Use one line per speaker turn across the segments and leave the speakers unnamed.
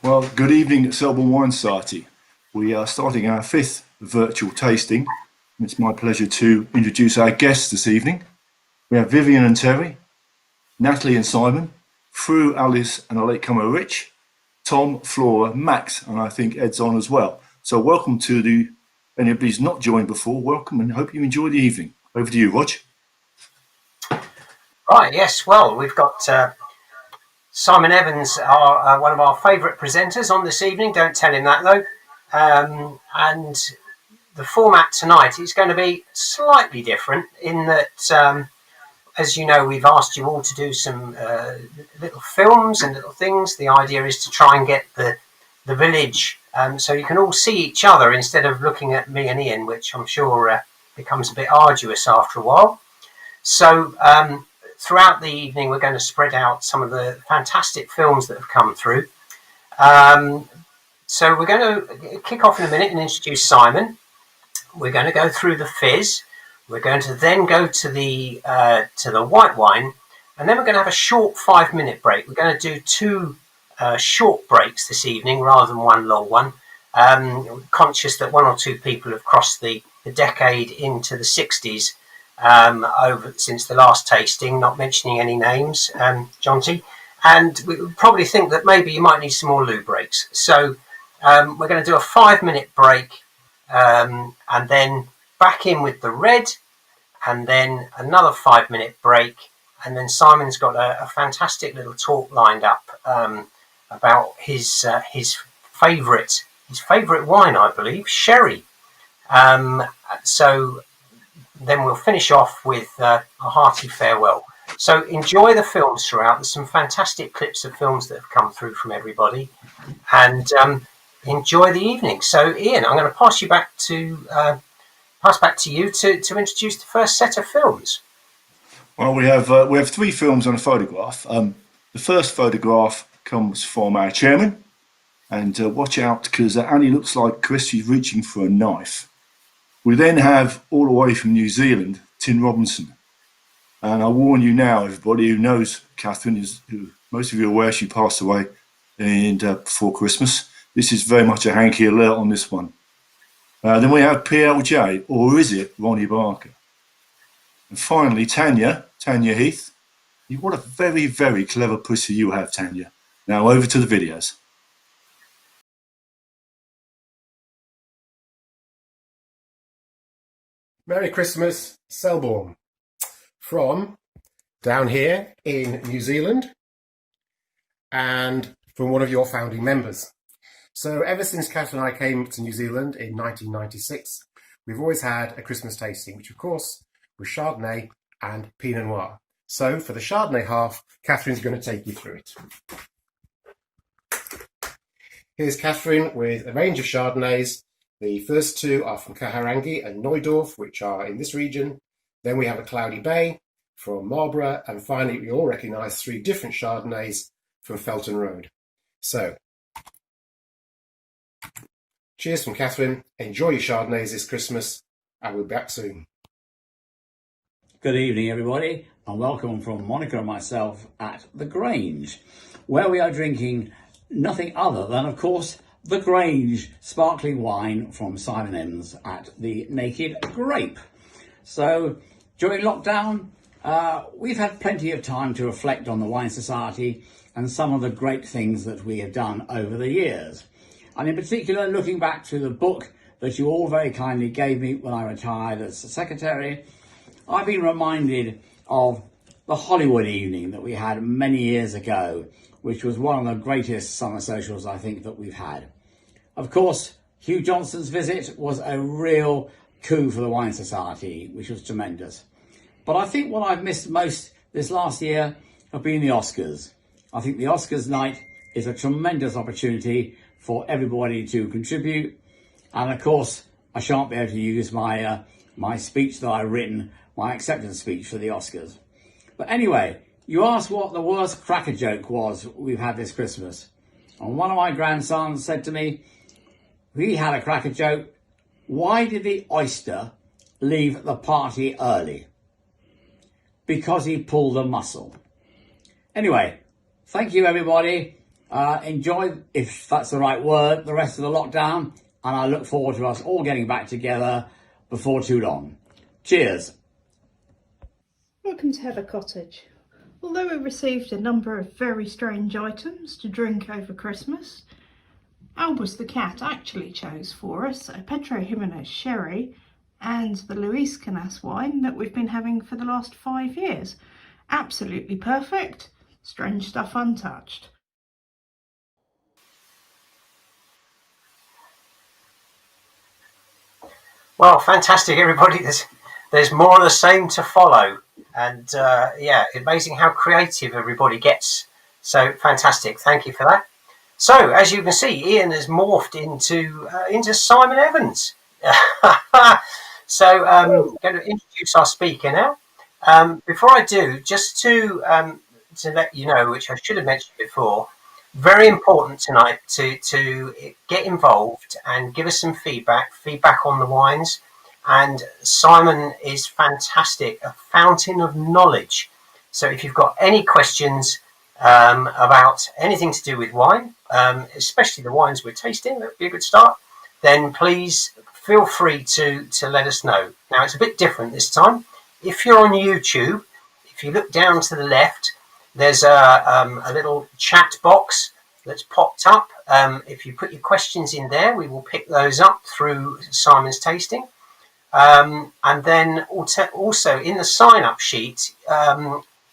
Well, good evening, Selborne Wine Society. We are starting our fifth virtual tasting. It's my pleasure to introduce our guests this evening. We have Vivian and Terry, Natalie and Simon, Fru, Alice and a latecomer Rich, Tom, Flora, Max, and I think Ed's on as well. So welcome to anybody's not joined before, welcome and hope you enjoy the evening. Over to you, Rog.
Right, yes, well, we've got Simon Evans, one of our favourite presenters on this evening. Don't tell him that, though. And the format tonight is going to be slightly different in that, as you know, we've asked you all to do some little films and little things. The idea is to try and get the village so you can all see each other instead of looking at me and Ian, which I'm sure becomes a bit arduous after a while. So throughout the evening, we're going to spread out some of the fantastic films that have come through. So we're going to kick off in a minute and introduce Simon. We're going to go through the fizz. We're going to then go to the white wine, and then we're going to have a short 5-minute break. We're going to do two short breaks this evening rather than one long one. Conscious that one or two people have crossed the decade into the 60s over since the last tasting, not mentioning any names, Jonty, and we probably think that maybe you might need some more loo breaks. So we're going to do a 5-minute break and then back in with the red, and then another 5-minute break, and then Simon's got a fantastic little talk lined up about his favourite wine, I believe, sherry. So then we'll finish off with a hearty farewell. So enjoy the films throughout. There's some fantastic clips of films that have come through from everybody, and enjoy the evening. So Ian, I'm going to pass back to you to introduce the first set of films.
Well, we have three films on a photograph. The first photograph comes from our chairman, and watch out because Annie looks like Chris. She's reaching for a knife. We then have, all the way from New Zealand, Tin Robinson. And I warn you now, everybody who knows Catherine, who most of you are aware she passed away before Christmas. This is very much a hanky alert on this one. Then we have PLJ, or is it Ronnie Barker? And finally, Tanya Heath. What a very, very clever pussy you have, Tanya. Now over to the videos.
Merry Christmas, Selborne, from down here in New Zealand and from one of your founding members. So ever since Catherine and I came to New Zealand in 1996, we've always had a Christmas tasting, which of course was Chardonnay and Pinot Noir. So for the Chardonnay half, Catherine's going to take you through it. Here's Catherine with a range of Chardonnays. The first two are from Kaharangi and Neudorf, which are in this region. Then we have a Cloudy Bay from Marlborough. And finally, we all recognise three different Chardonnays from Felton Road. So, cheers from Catherine. Enjoy your Chardonnays this Christmas, and we'll be back soon.
Good evening, everybody, and welcome from Monica and myself at the Grange, where we are drinking nothing other than, of course, the Grange sparkling wine from Simon Evans at the Naked Grape. So during lockdown, we've had plenty of time to reflect on the Wine Society and some of the great things that we have done over the years. And in particular, looking back to the book that you all very kindly gave me when I retired as secretary, I've been reminded of the Hollywood evening that we had many years ago, which was one of the greatest summer socials I think that we've had. Of course, Hugh Johnson's visit was a real coup for the Wine Society, which was tremendous. But I think what I've missed most this last year have been the Oscars. I think the Oscars night is a tremendous opportunity for everybody to contribute. And of course, I shan't be able to use my speech that I've written, my acceptance speech for the Oscars. But anyway, you asked what the worst cracker joke was we've had this Christmas. And one of my grandsons said to me, we had a cracker joke. Why did the oyster leave the party early? Because he pulled a muscle. Anyway, thank you everybody. Enjoy, if that's the right word, the rest of the lockdown, and I look forward to us all getting back together before too long. Cheers.
Welcome to Heather Cottage. Although we received a number of very strange items to drink over Christmas, Albus the cat actually chose for us a Pedro Jimenez sherry and the Luis Canas wine that we've been having for the last 5 years. Absolutely perfect, strange stuff untouched.
Well, fantastic, everybody. There's more of the same to follow. And yeah, amazing how creative everybody gets. So fantastic. Thank you for that. So as you can see, Ian has morphed into Simon Evans. So I'm going to introduce our speaker now. Before I do, just to let you know, which I should have mentioned before, very important tonight to get involved and give us some feedback on the wines. And Simon is fantastic, a fountain of knowledge. So if you've got any questions about anything to do with wine, especially the wines we're tasting, that would be a good start, then please feel free to let us know. Now, it's a bit different this time. If you're on YouTube, if you look down to the left, there's a little chat box that's popped up. If you put your questions in there, we will pick those up through Simon's tasting. And then also in the sign-up sheet,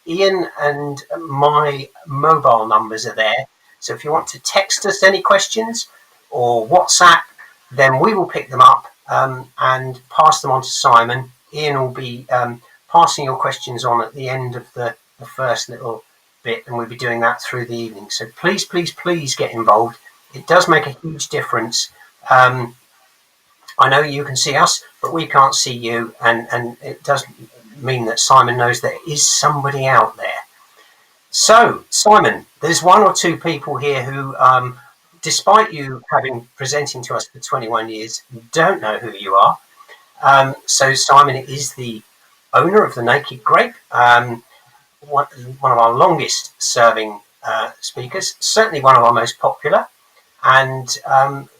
Ian and my mobile numbers are there. So if you want to text us any questions or WhatsApp, then we will pick them up and pass them on to Simon. Ian will be passing your questions on at the end of the first little bit, and we'll be doing that through the evening. So please, please, please get involved. It does make a huge difference. I know you can see us, but we can't see you, and it does mean that Simon knows there is somebody out there. So, Simon, there's one or two people here who, despite you having presenting to us for 21 years, don't know who you are. So Simon is the owner of the Naked Grape, one of our longest serving speakers, certainly one of our most popular, and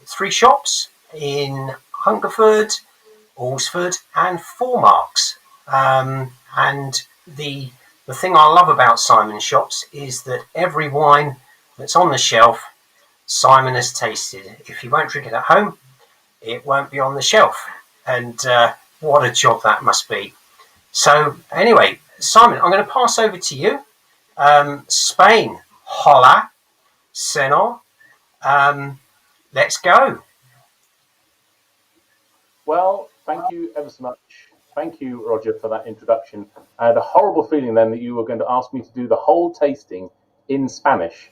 3 shops in Hungerford, Alresford and Four Marks. And the thing I love about Simon's shops is that every wine that's on the shelf, Simon has tasted. If you won't drink it at home, it won't be on the shelf. And what a job that must be. So anyway, Simon, I'm going to pass over to you. Spain, hola, senor. Let's go.
Well, thank you ever so much. Thank you, Roger, for that introduction. I had a horrible feeling then that you were going to ask me to do the whole tasting in Spanish,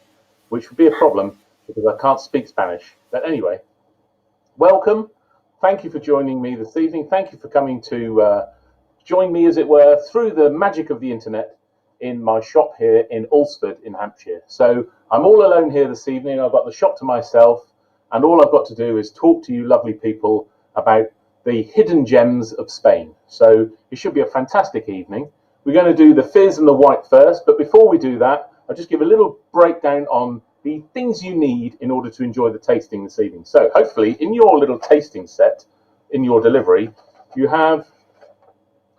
which would be a problem because I can't speak Spanish. But anyway, welcome. Thank you for joining me this evening. Thank you for coming to join me, as it were, through the magic of the internet in my shop here in Alresford in Hampshire. So I'm all alone here this evening. I've got the shop to myself, and all I've got to do is talk to you lovely people about the hidden gems of Spain. So it should be a fantastic evening. We're going to do the fizz and the white first, but before we do that, I'll just give a little breakdown on the things you need in order to enjoy the tasting this evening. So hopefully in your little tasting set, in your delivery, you have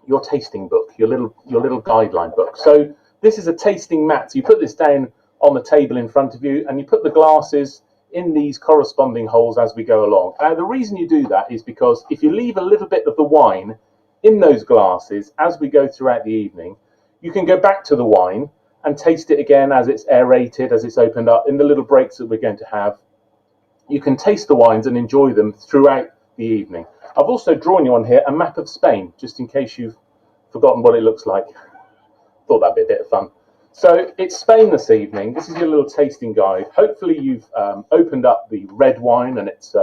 your tasting book, your little guideline book. So this is a tasting mat. So you put this down on the table in front of you, and you put the glasses in these corresponding holes as we go along. Now, the reason you do that is because if you leave a little bit of the wine in those glasses as we go throughout the evening, you can go back to the wine and taste it again as it's aerated, as it's opened up in the little breaks that we're going to have. You can taste the wines and enjoy them throughout the evening. I've also drawn you on here a map of Spain, just in case you've forgotten what it looks like. Thought that'd be a bit of fun. So it's Spain this evening. This is your little tasting guide. Hopefully you've opened up the red wine and it's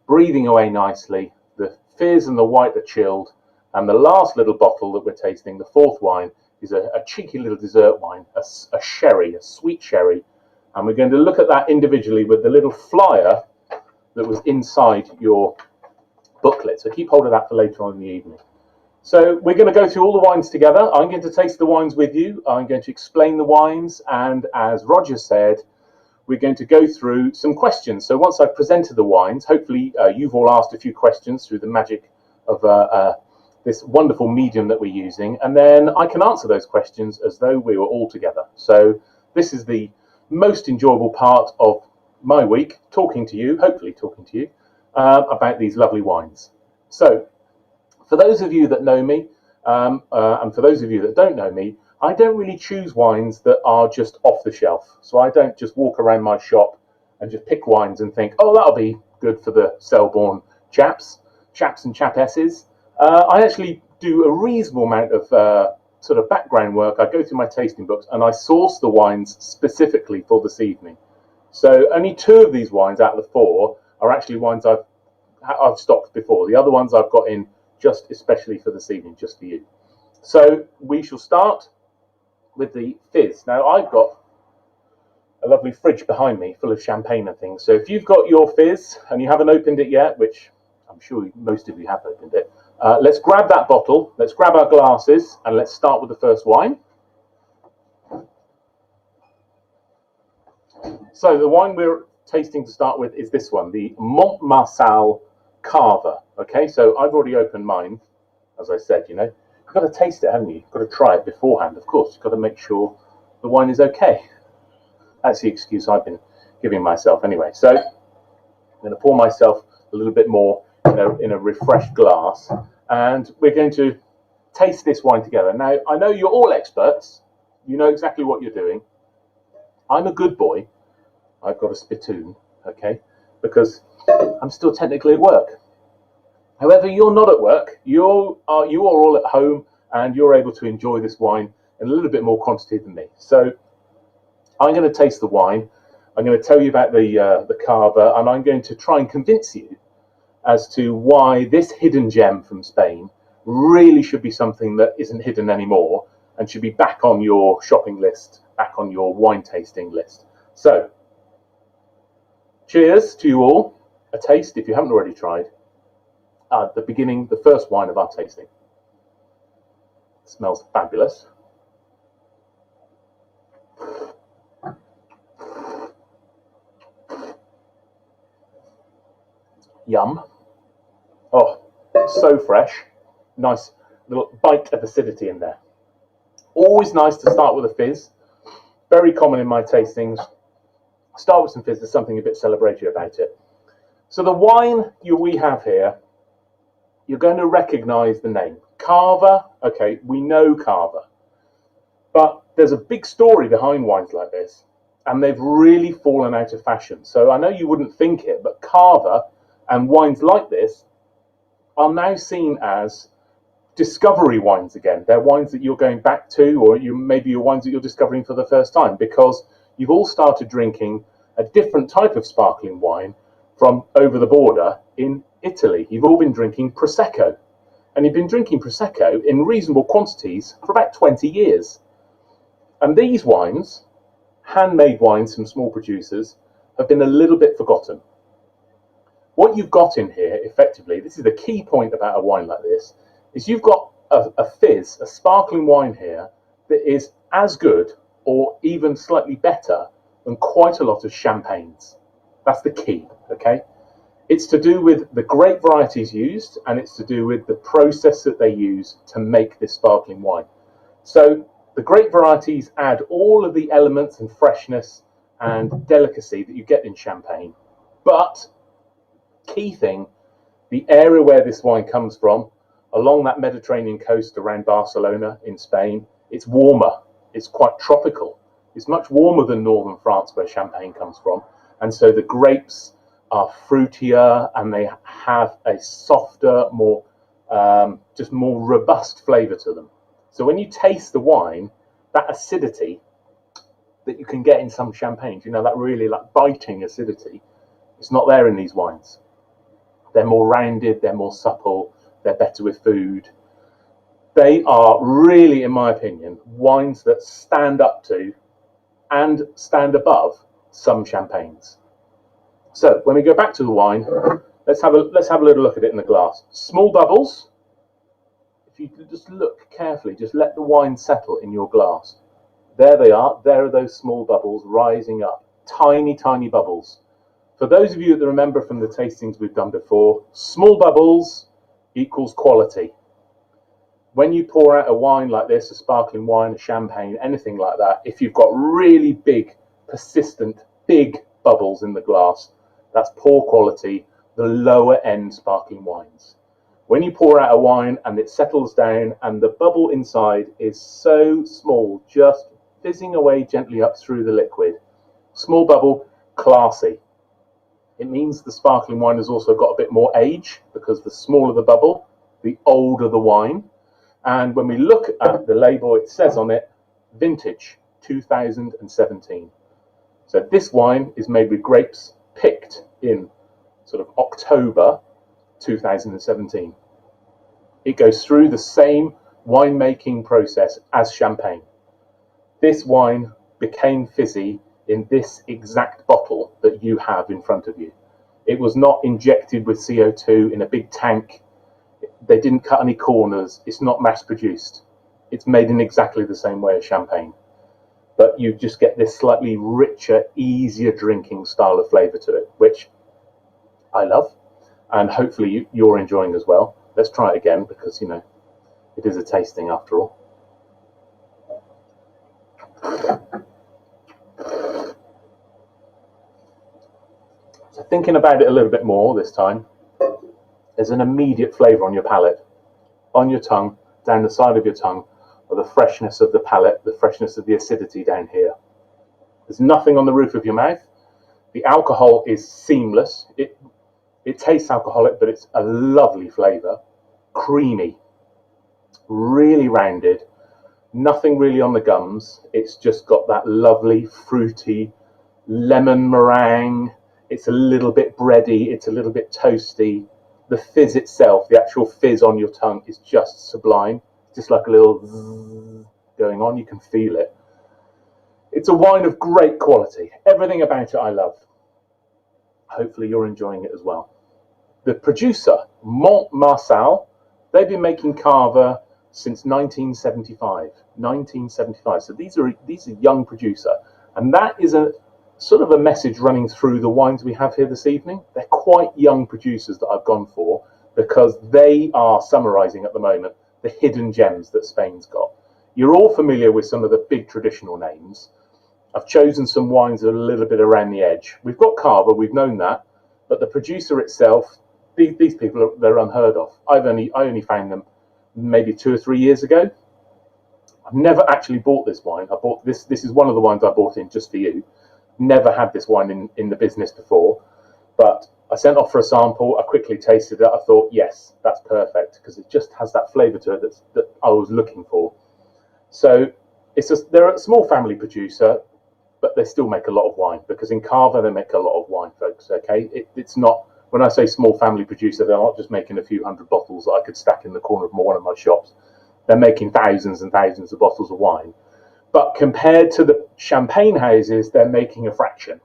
breathing away nicely. The fizz and the white are chilled. And the last little bottle that we're tasting, the 4th wine, is a cheeky little dessert wine, a sherry, a sweet sherry. And we're going to look at that individually with the little flyer that was inside your booklet. So keep hold of that for later on in the evening. So we're going to go through all the wines together. I'm going to taste the wines with you. I'm going to explain the wines. And as Roger said, we're going to go through some questions. So once I've presented the wines, hopefully you've all asked a few questions through the magic of this wonderful medium that we're using, and then I can answer those questions as though we were all together. So this is the most enjoyable part of my week, talking to you, hopefully talking to you, about these lovely wines. So for those of you that know me, and for those of you that don't know me, I don't really choose wines that are just off the shelf. So I don't just walk around my shop and just pick wines and think, oh, that'll be good for the Selborne chaps and chapesses. I actually do a reasonable amount of sort of background work. I go through my tasting books and I source the wines specifically for this evening. So only 2 of these wines out of the 4 are actually wines I've stocked before. The other ones I've got in just especially for this evening, just for you. So we shall start with the fizz. Now I've got a lovely fridge behind me full of champagne and things. So if you've got your fizz and you haven't opened it yet, which I'm sure most of you have opened it, let's grab that bottle, let's grab our glasses, and let's start with the first wine. So the wine we're tasting to start with is this one, the Montmarsan Carver. Okay, so I've already opened mine, as I said, you know. You've got to taste it, haven't you? You've got to try it beforehand, of course. You've got to make sure the wine is okay. That's the excuse I've been giving myself anyway. So I'm going to pour myself a little bit more in a refreshed glass, and we're going to taste this wine together. Now, I know you're all experts. You know exactly what you're doing. I'm a good boy. I've got a spittoon, okay, because I'm still technically at work. However, you're not at work. You are all at home, and you're able to enjoy this wine in a little bit more quantity than me. So I'm going to taste the wine. I'm going to tell you about the Carver, and I'm going to try and convince you as to why this hidden gem from Spain really should be something that isn't hidden anymore and should be back on your shopping list, back on your wine tasting list. So, cheers to you all. A taste, if you haven't already tried, the beginning, the first wine of our tasting. It smells fabulous. Yum. Oh, so fresh. Nice little bite of acidity in there. Always nice to start with a fizz. Very common in my tastings. Start with some fizz, there's something a bit celebratory about it. So the wine we have here, you're going to recognize the name. Carver, okay, we know Carver. But there's a big story behind wines like this, and they've really fallen out of fashion. So I know you wouldn't think it, but Carver and wines like this are now seen as discovery wines again. They're wines that you're going back to, or maybe your wines that you're discovering for the first time, because you've all started drinking a different type of sparkling wine from over the border in Italy. You've all been drinking Prosecco, and you've been drinking Prosecco in reasonable quantities for about 20 years. And these wines, handmade wines from small producers, have been a little bit forgotten. What you've got in here, effectively, this is the key point about a wine like this, is you've got a fizz, a sparkling wine here that is as good or even slightly better than quite a lot of champagnes. That's the key, okay? It's to do with the grape varieties used, and it's to do with the process that they use to make this sparkling wine. So the grape varieties add all of the elements and freshness and delicacy that you get in champagne. But key thing, the area where this wine comes from, along that Mediterranean coast around Barcelona in Spain, it's warmer, it's quite tropical. It's much warmer than northern France where champagne comes from. And so the grapes are fruitier and they have a softer, more just more robust flavour to them. So when you taste the wine, that acidity that you can get in some champagnes, you know, that really like biting acidity, it's not there in these wines. They're more rounded, they're more supple, they're better with food. They are really, in my opinion, wines that stand up to and stand above some champagnes. So when we go back to the wine, let's have a little look at it in the glass. Small bubbles. If you just look carefully, just let the wine settle in your glass. There they are. There are those small bubbles rising up. tiny, tiny bubbles. For those of you that remember from the tastings we've done before, small bubbles equals quality. When you pour out a wine like this, a sparkling wine, a champagne, anything like that, if you've got really big, persistent, big bubbles in the glass, that's poor quality, the lower end sparkling wines. When you pour out a wine and it settles down and the bubble inside is so small, just fizzing away gently up through the liquid, small bubble, classy. It means the sparkling wine has also got a bit more age, because the smaller the bubble, the older the wine. And when we look at the label, it says on it, vintage 2017. So this wine is made with grapes picked in sort of October 2017. It goes through the same winemaking process as champagne. This wine became fizzy in this exact bottle that you have in front of you. It was not injected with CO2 in a big tank. They didn't cut any corners. It's not mass produced. It's made in exactly the same way as champagne. But you just get this slightly richer, easier drinking style of flavour to it, which I love. And hopefully you're enjoying as well. Let's try it again because, you know, it is a tasting after all. So thinking about it a little bit more this time, there's an immediate flavour on your palate, on your tongue, down the side of your tongue, of the freshness of the palate, the freshness of the acidity down here. There's nothing on the roof of your mouth. The alcohol is seamless. It tastes alcoholic, but it's a lovely flavour. Creamy, really rounded, nothing really on the gums. It's just got that lovely, fruity, lemon meringue. It's a little bit bready, it's a little bit toasty. The fizz itself, the actual fizz on your tongue is just sublime. It's just like a little zzz going on, you can feel it. It's a wine of great quality. Everything about it I love. Hopefully you're enjoying it as well. The producer, Montmarçal, they've been making Cava since 1975. 1975. So these are a young producer. And that is a sort of a message running through the wines we have here this evening. They're quite young producers that I've gone for because they are summarising at the moment the hidden gems that Spain's got. You're all familiar with some of the big traditional names. I've chosen some wines that are a little bit around the edge. We've got Cava, we've known that, but the producer itself, these people, they're unheard of. I only found them maybe 2 or 3 years ago. I've never actually bought this wine. I bought this. This is one of the wines I bought in just for you. Never had this wine in the business before, but I sent off for a sample. I quickly tasted it. I thought, yes, that's perfect because it just has that flavour to it that I was looking for. So they're a small family producer, but they still make a lot of wine because in Cava they make a lot of wine, folks. Okay, it's not. When I say small family producer, they're not just making a few hundred bottles that I could stack in the corner of one of my shops. They're making thousands and thousands of bottles of wine. But compared to the champagne houses, they're making a fraction.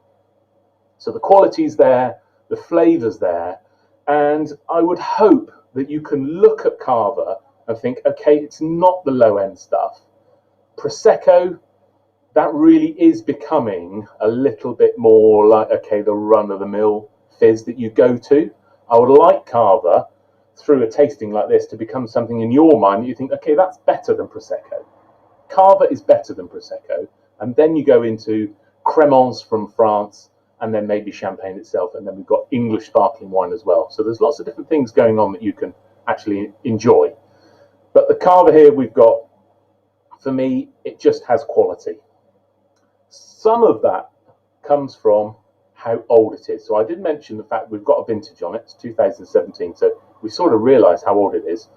So the quality's there, the flavour's there, and I would hope that you can look at Cava and think, okay, it's not the low-end stuff. Prosecco, that really is becoming a little bit more like, okay, the run-of-the-mill fizz that you go to. I would like Cava, through a tasting like this, to become something in your mind that you think, okay, that's better than Prosecco. Cava is better than Prosecco, and then you go into Crémence from France, and then maybe Champagne itself, and then we've got English sparkling wine as well. So there's lots of different things going on that you can actually enjoy. But the Cava here we've got, for me, it just has quality. Some of that comes from how old it is. So I did mention the fact we've got a vintage on it. It's 2017, so we sort of realise how old it is.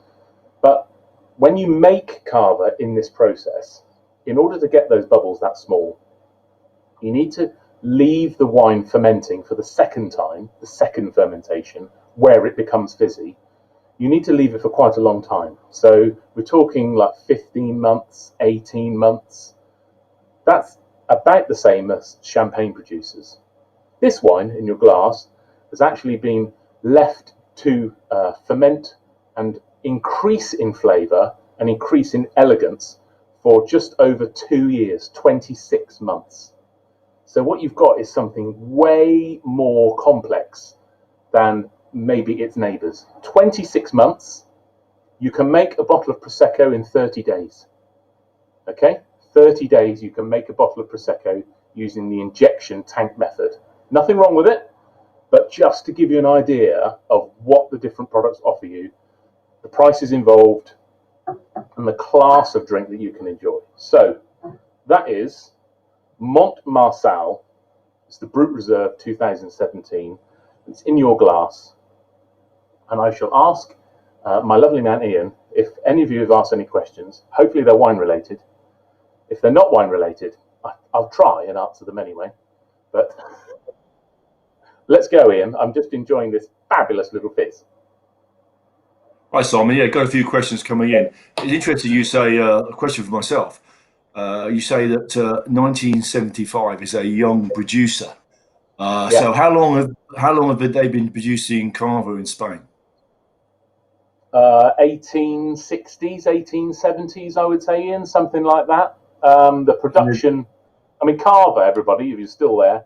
But when you make Cava in this process, in order to get those bubbles that small, you need to leave the wine fermenting for the second time, the second fermentation, where it becomes fizzy. You need to leave it for quite a long time. So we're talking like 15 months, 18 months. That's about the same as champagne producers. This wine in your glass has actually been left to ferment and increase in flavour and increase in elegance for just over 2 years, 26 months. So what you've got is something way more complex than maybe its neighbours. 26 months, you can make a bottle of Prosecco in 30 days. Okay? 30 days you can make a bottle of Prosecco using the injection tank method. Nothing wrong with it, but just to give you an idea of what the different products offer you, the prices involved, and the class of drink that you can enjoy. So that is Mont Marçal. It's the Brut Reserve 2017. It's in your glass. And I shall ask my lovely man Ian if any of you have asked any questions. Hopefully they're wine related. If they're not wine related, I'll try and answer them anyway. But let's go, Ian. I'm just enjoying this fabulous little fizz.
Hi, Simon. Yeah, got a few questions coming in. It's interesting you say a question for myself. You say that 1975 is a young producer.
Yeah.
So how long have they been producing Cava in Spain?
1860s, 1870s, I would say, Ian, something like that. The production, I mean, Cava, everybody, if you're still there,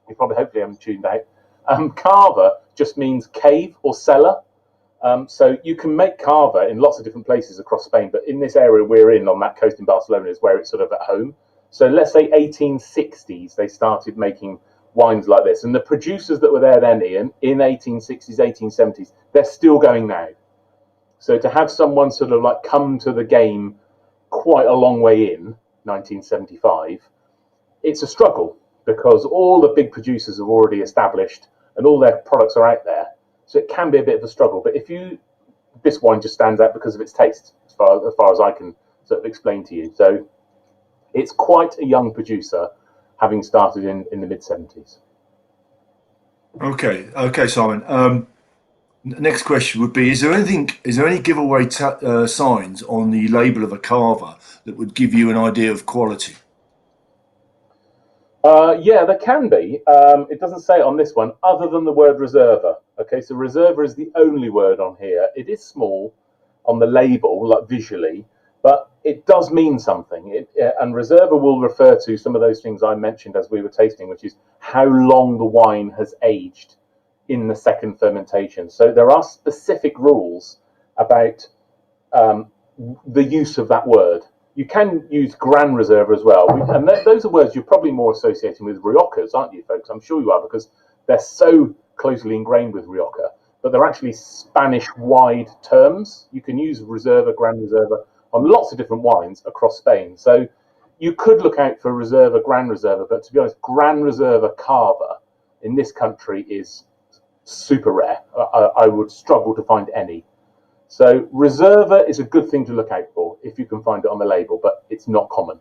you probably hopefully haven't tuned out. Cava just means cave or cellar. So you can make Cava in lots of different places across Spain, but in this area we're in on that coast in Barcelona is where it's sort of at home. So let's say 1860s, they started making wines like this. And the producers that were there then, Ian, in 1860s, 1870s, they're still going now. So to have someone sort of like come to the game quite a long way in 1975, it's a struggle because all the big producers have already established and all their products are out there. So it can be a bit of a struggle. But this wine just stands out because of its taste, as far as I can sort of explain to you. So it's quite a young producer, having started in the mid-70s.
Okay, Simon. Next question would be: Is there any giveaway signs on the label of a Cava that would give you an idea of quality?
Yeah, there can be. It doesn't say it on this one, other than the word reserva. Okay, so reserva is the only word on here. It is small on the label, like visually, but it does mean something. And reserva will refer to some of those things I mentioned as we were tasting, which is how long the wine has aged in the second fermentation. So there are specific rules about the use of that word. You can use Gran Reserva as well. And those are words you're probably more associating with Riocas, aren't you, folks? I'm sure you are, because they're so closely ingrained with Rioja. But they're actually Spanish-wide terms. You can use Reserva, Gran Reserva on lots of different wines across Spain. So you could look out for Reserva, Gran Reserva, but to be honest, Gran Reserva Cava in this country is super rare. I would struggle to find any. So Reserva is a good thing to look out for if you can find it on the label, but it's not common.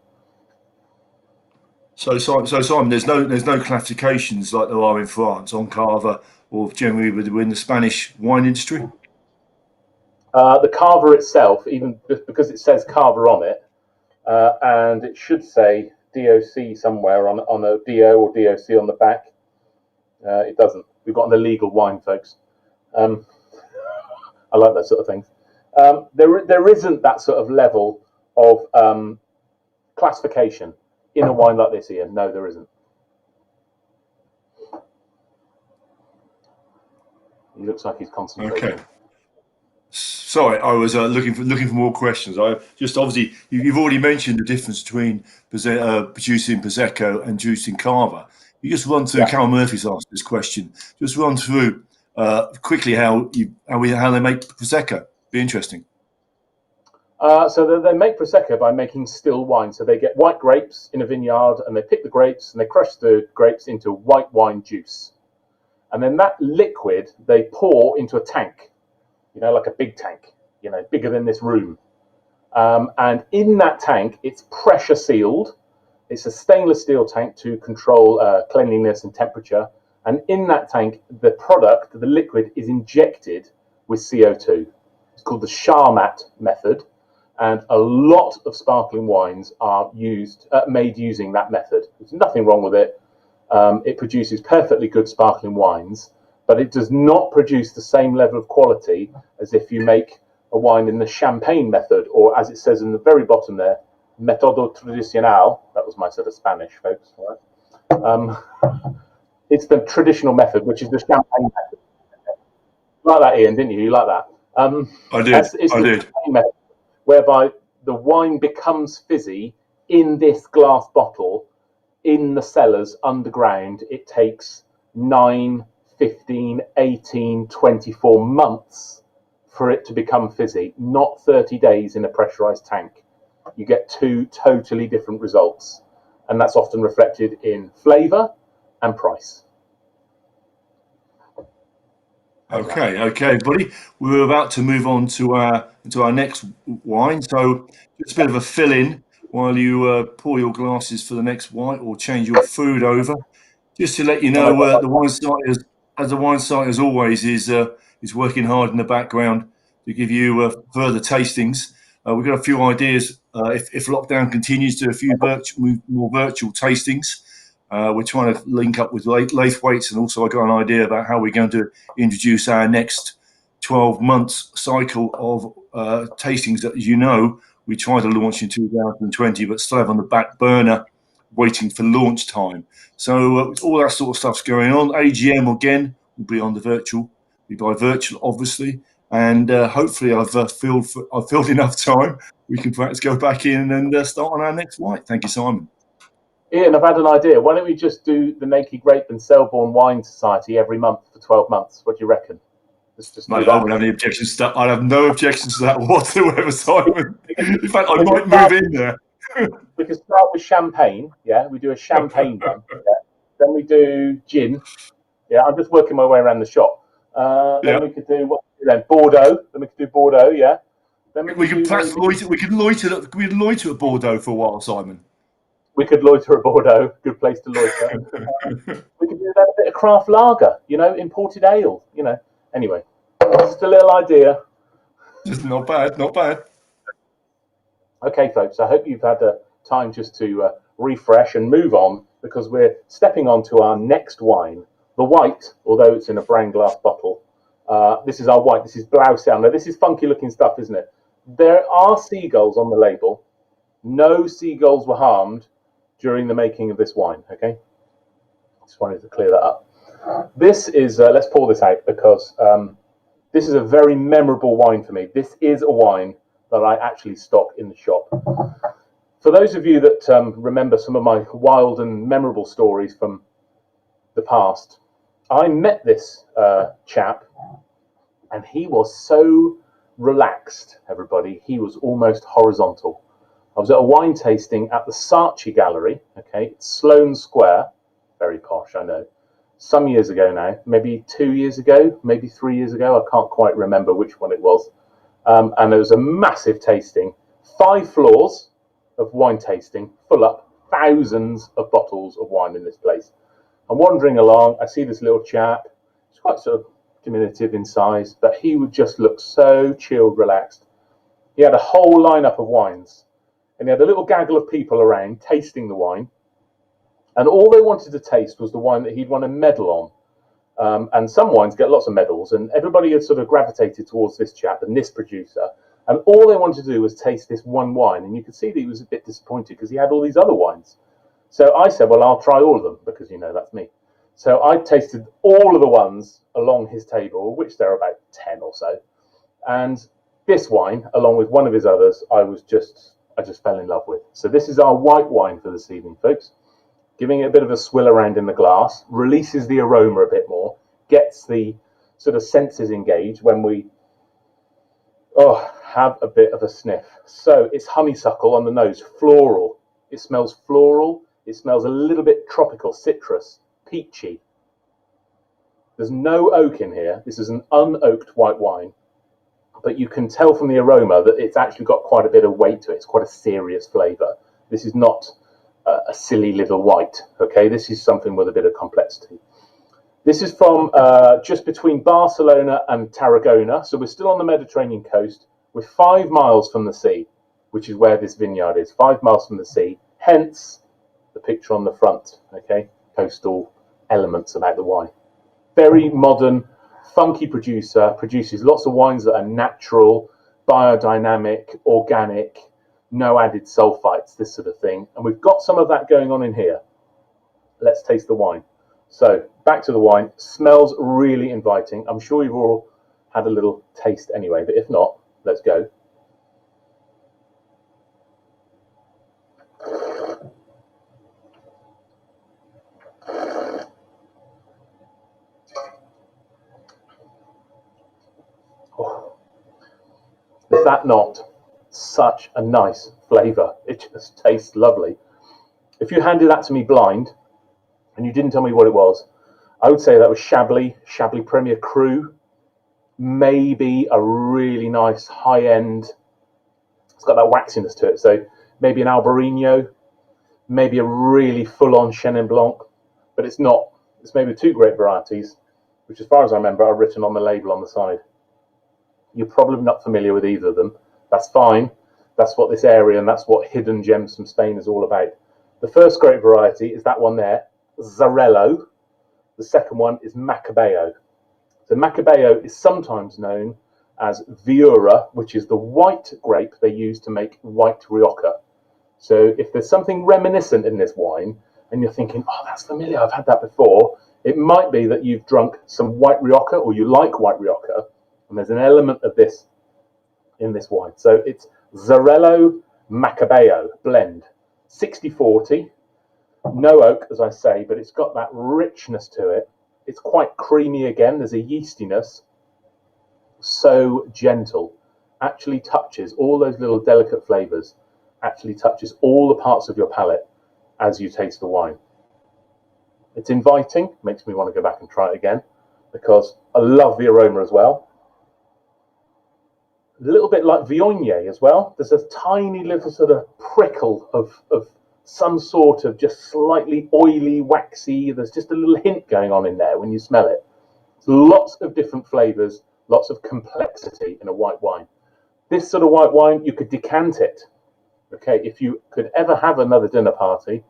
So Simon, there's no classifications like there are in France on Cava or generally within the Spanish wine industry.
The Cava itself, even because it says Cava on it, and it should say DOC somewhere on a DO or DOC on the back. It doesn't. We've got an illegal wine, folks. I like that sort of thing. There isn't that sort of level of classification in a wine like this, Ian. No, there isn't. He looks like he's concentrating.
Okay. Sorry, I was looking for more questions. I just obviously you've already mentioned the difference between producing Prosecco and producing Cava. You just run through.
Yeah.
Carol Murphy's asked this question. Just run through quickly how they make Prosecco. Be interesting.
So they make Prosecco by making still wine. So they get white grapes in a vineyard and they pick the grapes and they crush the grapes into white wine juice. And then that liquid they pour into a tank, like a big tank, bigger than this room. And in that tank, it's pressure sealed. It's a stainless steel tank to control cleanliness and temperature. And in that tank, the product, the liquid, is injected with CO2. It's called the Charmat method. And a lot of sparkling wines are made using that method. There's nothing wrong with it. It produces perfectly good sparkling wines, but it does not produce the same level of quality as if you make a wine in the champagne method, or as it says in the very bottom there, método tradicional. That was my sort of Spanish, folks. Right? It's the traditional method, which is the champagne method. You like that, Ian, didn't you? You like that?
I did.
It's
I
the
did.
champagne method, whereby the wine becomes fizzy in this glass bottle in the cellars underground. It takes 9, 15, 18, 24 months for it to become fizzy, not 30 days in a pressurized tank. You get two totally different results, and that's often reflected in flavor and price.
Okay, buddy. We're about to move on to our next wine. So just a bit of a fill in while you pour your glasses for the next wine or change your food over. Just to let you
And I
know,
got
the wine site, as the wine site as always, is working hard in the background to give you further tastings. We've got a few ideas. If lockdown continues, to a few more virtual tastings. We're trying to link up with Laithwaites, and also I got an idea about how we're going to introduce our next 12 months cycle of tastings that, as you know, we tried to launch in 2020, but still have on the back burner, waiting for launch time. So all that sort of stuff's going on. AGM again will be on the virtual, be by virtual, obviously, and hopefully I've filled enough time. We can perhaps go back in and start on our next white. Thank you, Simon.
Ian, I've had an idea. Why don't we just do the Naked Grape and Selborne Wine Society every month for 12 months? What do you reckon? Let's just do
Mate,
that.
I wouldn't have any objections to that. I'd have no objections to that whatsoever, Simon. In fact, I
we
might
can
move
start,
in there.
we can start with champagne. Yeah, we do a champagne one. Yeah. Then we do gin. Yeah, I'm just working my way around the shop. Then
Yeah.
we could do then Bordeaux. Then we could do Bordeaux. Yeah. Then
We could
do
perhaps
maybe,
loiter. We could loiter at Bordeaux for a while, Simon.
we could loiter at Bordeaux. Good place to loiter. We could do that, a bit of craft lager. Imported ale. Anyway, just a little idea.
Just not bad, not bad.
Okay, folks, I hope you've had time just to refresh and move on, because we're stepping on to our next wine, the white, although it's in a brown glass bottle. This is our white. This is Blausaal. Now, this is funky looking stuff, isn't it? There are seagulls on the label. No seagulls were harmed during the making of this wine, okay? Just wanted to clear that up. This is, let's pour this out, because this is a very memorable wine for me. This is a wine that I actually stock in the shop. For those of you that remember some of my wild and memorable stories from the past, I met this chap, and he was so relaxed, everybody. He was almost horizontal. I was at a wine tasting at the Saatchi Gallery, okay? It's Sloane Square, very posh, I know. Some years ago now, maybe 2 years ago, maybe 3 years ago, I can't quite remember which one it was. And there was a massive tasting, 5 floors of wine tasting, full up, thousands of bottles of wine in this place. I'm wandering along, I see this little chap. He's quite sort of diminutive in size, but he would just look so chilled, relaxed. He had a whole lineup of wines, and he had a little gaggle of people around tasting the wine, and all they wanted to taste was the wine that he'd won a medal on. And some wines get lots of medals, and everybody had sort of gravitated towards this chap and this producer, and all they wanted to do was taste this one wine. And you could see that he was a bit disappointed because he had all these other wines. So I said, well, I'll try all of them, because that's me. So I tasted all of the ones along his table, which there are about 10 or so, and this wine, along with one of his others, I just fell in love with. So this is our white wine for this evening, folks. Giving it a bit of a swill around in the glass, releases the aroma a bit more, gets the sort of senses engaged when we have a bit of a sniff. So it's honeysuckle on the nose, floral. It smells floral. It smells a little bit tropical, citrus, peachy. There's no oak in here. This is an unoaked white wine, but you can tell from the aroma that it's actually got quite a bit of weight to it. It's quite a serious flavour. This is not a silly little white, okay? This is something with a bit of complexity. This is from just between Barcelona and Tarragona, so we're still on the Mediterranean coast. We're 5 miles from the sea, which is where this vineyard is, 5 miles from the sea, hence the picture on the front, okay? Coastal elements about the wine. Very modern, funky producer, produces lots of wines that are natural, biodynamic, organic, no added sulfites, this sort of thing. And we've got some of that going on in here. let's taste the wine. So back to the wine. Smells really inviting. I'm sure you've all had a little taste anyway, but if not, let's go. Oh, is that not such a nice flavour? It just tastes lovely. If you handed that to me blind and you didn't tell me what it was, I would say that was Chablis Premier Cru. Maybe a really nice high-end, it's got that waxiness to it, so maybe an Albarino, maybe a really full-on Chenin Blanc, but it's not. It's made with two grape varieties, which as far as I remember are written on the label on the side. You're probably not familiar with either of them. That's fine. That's what this area and that's what Hidden Gems from Spain is all about. The first grape variety is that one there, Xarel·lo. The second one is Macabeo. So Macabeo is sometimes known as Viura, which is the white grape they use to make white Rioja. So if there's something reminiscent in this wine and you're thinking, oh, that's familiar, I've had that before, it might be that you've drunk some white Rioja or you like white Rioja, and there's an element of this in this wine. So it's Xarel·lo Macabeo blend, 60-40, no oak, as I say, but it's got that richness to it. It's quite creamy again. There's a yeastiness. So gentle. Actually touches all those little delicate flavours. Actually touches all the parts of your palate as you taste the wine. It's inviting. Makes me want to go back and try it again because I love the aroma as well. A little bit like Viognier as well. There's a tiny little sort of prickle of some sort of just slightly oily, waxy. There's just a little hint going on in there when you smell it. Lots of different flavours, lots of complexity in a white wine. This sort of white wine, you could decant it. Okay, if you could ever have another dinner party,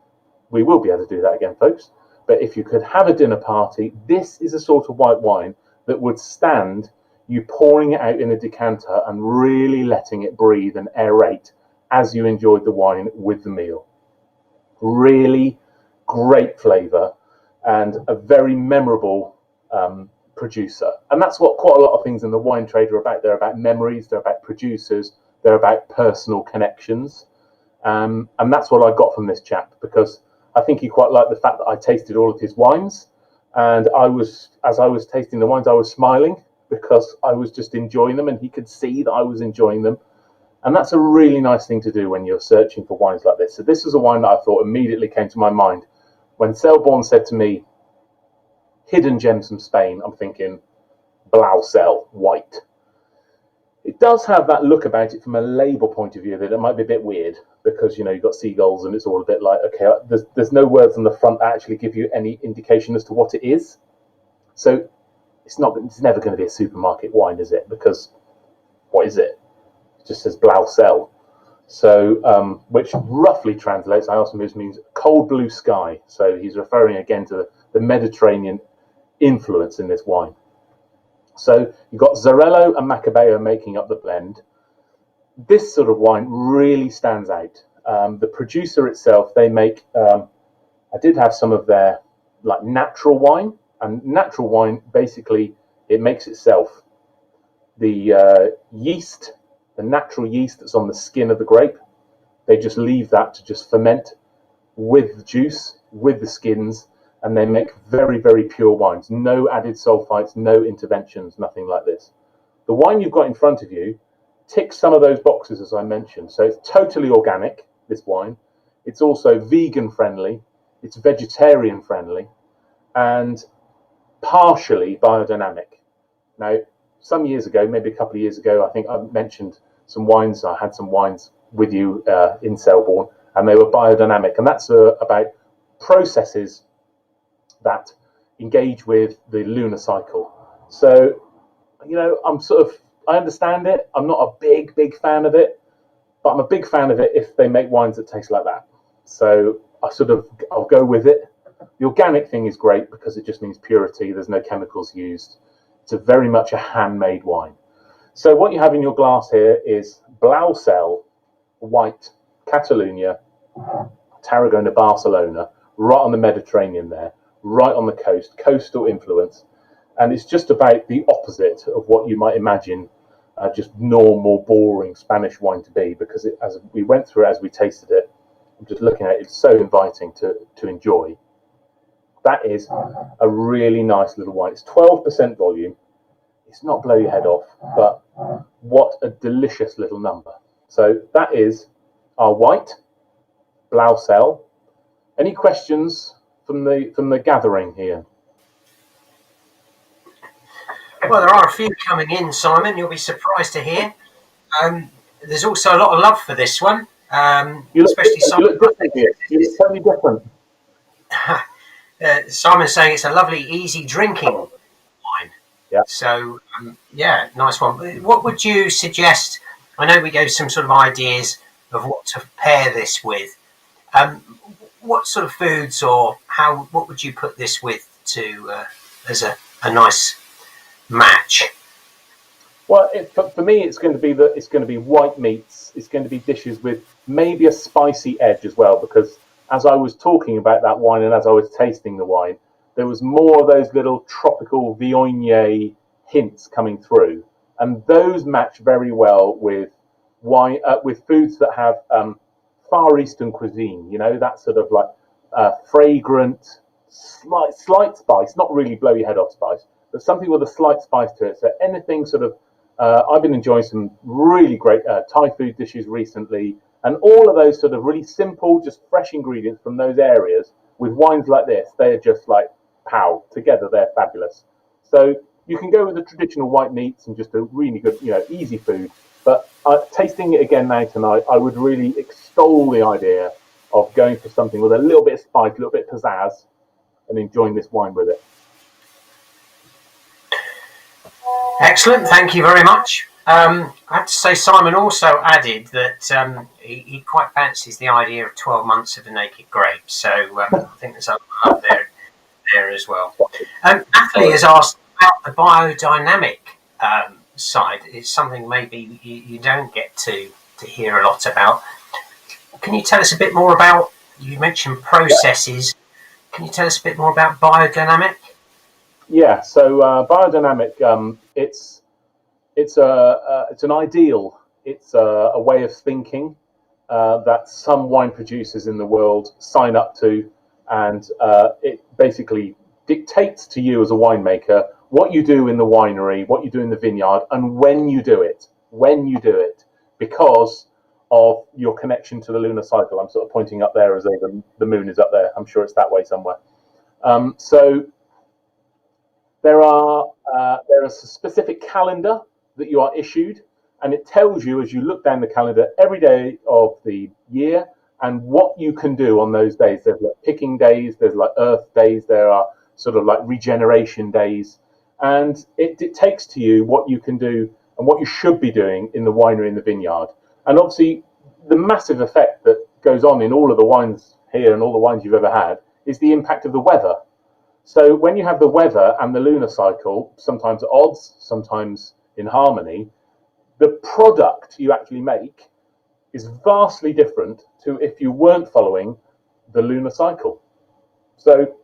we will be able to do that again, folks. But if you could have a dinner party, this is a sort of white wine that would stand you pouring it out in a decanter and really letting it breathe and aerate as you enjoyed the wine with the meal. Really great flavour and a very memorable producer. And that's what quite a lot of things in the wine trade are about. They're about memories, they're about producers, they're about personal connections. And that's what I got from this chap, because I think he quite liked the fact that I tasted all of his wines. And as I was tasting the wines, I was smiling because I was just enjoying them and he could see that I was enjoying them. And that's a really nice thing to do when you're searching for wines like this. So this was a wine that I thought immediately came to my mind. When Selborne said to me, Hidden Gems from Spain, I'm thinking Blausel, white. It does have that look about it from a label point of view that it might be a bit weird because, you know, you've got seagulls and it's all a bit like, okay, there's no words on the front that actually give you any indication as to what it is. So it's never going to be a supermarket wine, is it? Because what is it? It just says Blausel. So, which roughly translates, I asked him, this means cold blue sky. So he's referring again to the Mediterranean influence in this wine. So you've got Xarel·lo and Macabeo making up the blend. This sort of wine really stands out. The producer itself, they make, I did have some of their like natural wine, and natural wine, basically, it makes itself. The yeast, the natural yeast that's on the skin of the grape, they just leave that to just ferment with the juice, with the skins, and they make very, very pure wines. No added sulfites, no interventions, nothing like this. The wine you've got in front of you ticks some of those boxes, as I mentioned. So it's totally organic, this wine. It's also vegan friendly. It's vegetarian friendly and partially biodynamic. Now, some years ago, maybe a couple of years ago, I think I mentioned some wines. I had some wines with you in Selborne, and they were biodynamic. And that's about processes that engage with the lunar cycle. So, you know, I understand it. I'm not a big fan of it, but I'm a big fan of it if they make wines that taste like that. So I'll go with it. The organic thing is great because it just means purity. There's no chemicals used. It's very much a handmade wine. So what you have in your glass here is Blausel, white, Catalunya, Tarragona, Barcelona, right on the Mediterranean there, right on the coast, coastal influence. And it's just about the opposite of what you might imagine just normal, boring Spanish wine to be, because as we went through it, as we tasted it, I'm just looking at it, it's so inviting to enjoy. That is a really nice little wine. It's 12% volume. It's not blow your head off, but what a delicious little number. So that is our white Blausel. Any questions from the gathering here?
Well, there are a few coming in, Simon. You'll be surprised to hear. There's also a lot of love for this one, especially Simon.
You look different here. You look totally different.
Simon's saying it's a lovely, easy drinking wine.
Yeah.
So, yeah, nice one. What would you suggest? I know we gave some sort of ideas of what to pair this with. What sort of foods, or what would you put this with as a nice match?
Well, for me, it's going to be white meats. It's going to be dishes with maybe a spicy edge as well, because as I was talking about that wine and as I was tasting the wine, there was more of those little tropical Viognier hints coming through, and those match very well with wine, with foods that have Far Eastern cuisine. You know, that sort of like fragrant, slight spice, not really blow your head off spice, but something with a slight spice to it. So anything sort of, I've been enjoying some really great Thai food dishes recently, and all of those sort of really simple, just fresh ingredients from those areas with wines like this, they're just like, pow, together they're fabulous. So you can go with the traditional white meats and just a really good, easy food. But tasting it again now tonight, I would really extol the idea of going for something with a little bit of spice, a little bit of pizzazz, and enjoying this wine with it.
Excellent, thank you very much. I have to say, Simon also added that he quite fancies the idea of 12 months of the naked grape. So I think there's a lot there as well. Athley has asked about the biodynamic side. It's something maybe you don't get to hear a lot about. Can you tell us a bit more about? You mentioned processes. Can you tell us a bit more about biodynamic?
Yeah. So biodynamic, it's an ideal. It's a way of thinking that some wine producers in the world sign up to, and it basically dictates to you as a winemaker what you do in the winery, what you do in the vineyard, and when you do it, because of your connection to the lunar cycle. I'm sort of pointing up there as though the moon is up there. I'm sure it's that way somewhere. So there is a specific calendar that you are issued, and it tells you as you look down the calendar every day of the year and what you can do on those days. There's like picking days, there's like earth days, there are sort of like regeneration days, and it dictates to you what you can do and what you should be doing in the winery and the vineyard. And obviously the massive effect that goes on in all of the wines here and all the wines you've ever had is the impact of the weather. So when you have the weather and the lunar cycle, sometimes at odds, sometimes in harmony, the product you actually make is vastly different to if you weren't following the lunar cycle. So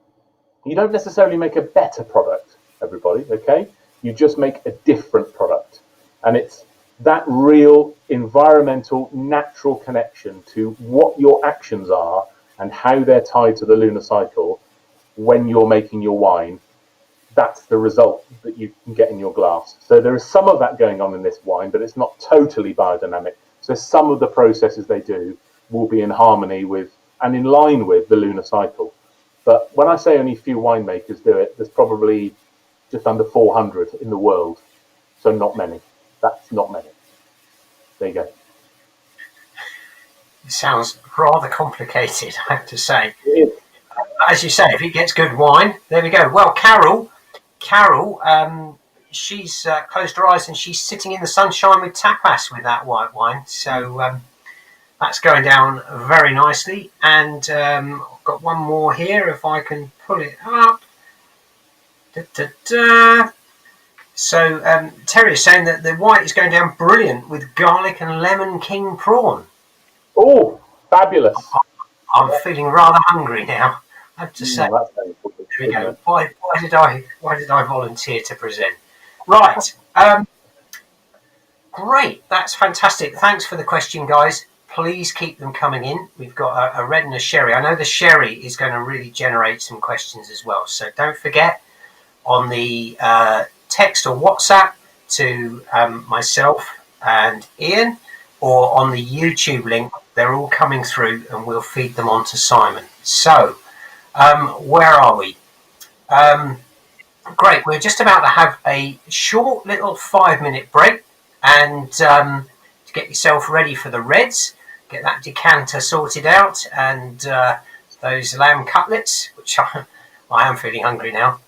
you don't necessarily make a better product, everybody, okay? You just make a different product. And it's that real environmental, natural connection to what your actions are and how they're tied to the lunar cycle when you're making your wine. That's the result that you can get in your glass. So there is some of that going on in this wine, but it's not totally biodynamic. So some of the processes they do will be in harmony with and in line with the lunar cycle. But when I say only a few winemakers do it, there's probably just under 400 in the world. So not many. That's not many. There you go.
It sounds rather complicated, I have to say.
It is.
As you say, if it gets good wine, there we go. Well, Carol, she's closed her eyes and she's sitting in the sunshine with tapas with that white wine. So that's going down very nicely. And I've got one more here, if I can pull it up. So Terry is saying that the white is going down brilliant with garlic and lemon king prawn.
Oh, fabulous.
I'm feeling rather hungry now. I have to say,
That's very important,
there we
isn't
go.
it?
Why did I volunteer to present? Right. Great. That's fantastic. Thanks for the question, guys. Please keep them coming in. We've got a red and a sherry. I know the sherry is going to really generate some questions as well. So don't forget on the text or WhatsApp to myself and Ian, or on the YouTube link. They're all coming through and we'll feed them on to Simon. So where are we? Great. We're just about to have a short little 5-minute break, and to get yourself ready for the Reds, get that decanter sorted out, and those lamb cutlets, which I am feeling hungry now.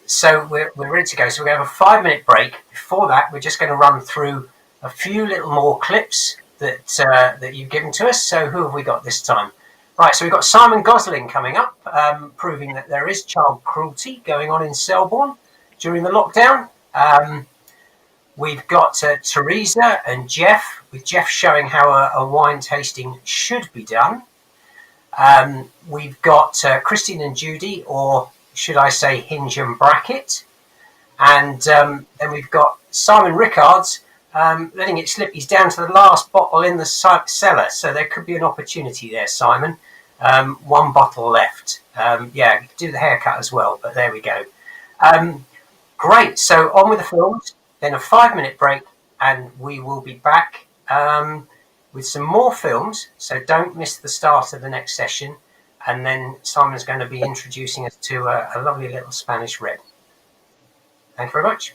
So we're ready to go. So we're going to have a 5-minute break. Before that, we're just going to run through a few little more clips that you've given to us. So who have we got this time? Right, so we've got Simon Gosling coming up, proving that there is child cruelty going on in Selborne during the lockdown. We've got Teresa and Jeff, with Jeff showing how a wine tasting should be done. We've got Christine and Judy, or should I say Hinge and Bracket. And then we've got Simon Rickards letting it slip. He's down to the last bottle in the cellar, so there could be an opportunity there, Simon. 1 bottle left. Yeah, you could do the haircut as well, but there we go. Great, so on with the films, then a 5-minute break, and we will be back with some more films, so don't miss the start of the next session, and then Simon's going to be introducing us to a lovely little Spanish red. Thank you very much.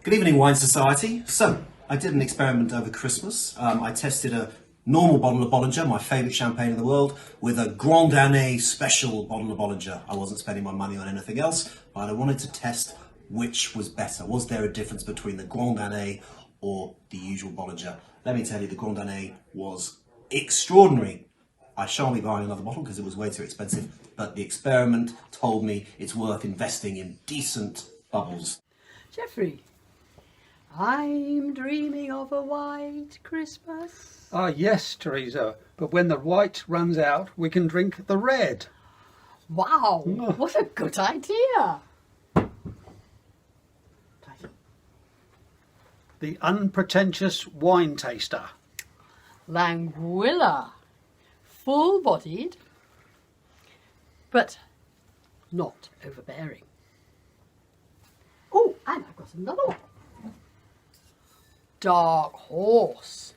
Good evening, Wine Society. So, I did an experiment over Christmas. I tested a normal bottle of Bollinger, my favourite champagne in the world, with a Grand Année special bottle of Bollinger. I wasn't spending my money on anything else, but I wanted to test which was better. Was there a difference between the Grand Année or the usual Bollinger? Let me tell you, the Grand Année was extraordinary. I shan't be buying another bottle because it was way too expensive, but the experiment told me it's worth investing in decent bubbles.
Jeffrey, I'm dreaming of a white Christmas.
Ah, yes, Teresa, but when the white runs out, we can drink the red.
Wow, what a good idea.
The unpretentious wine taster.
Languilla, full-bodied, but not overbearing. Oh, and I've got another one. Dark horse,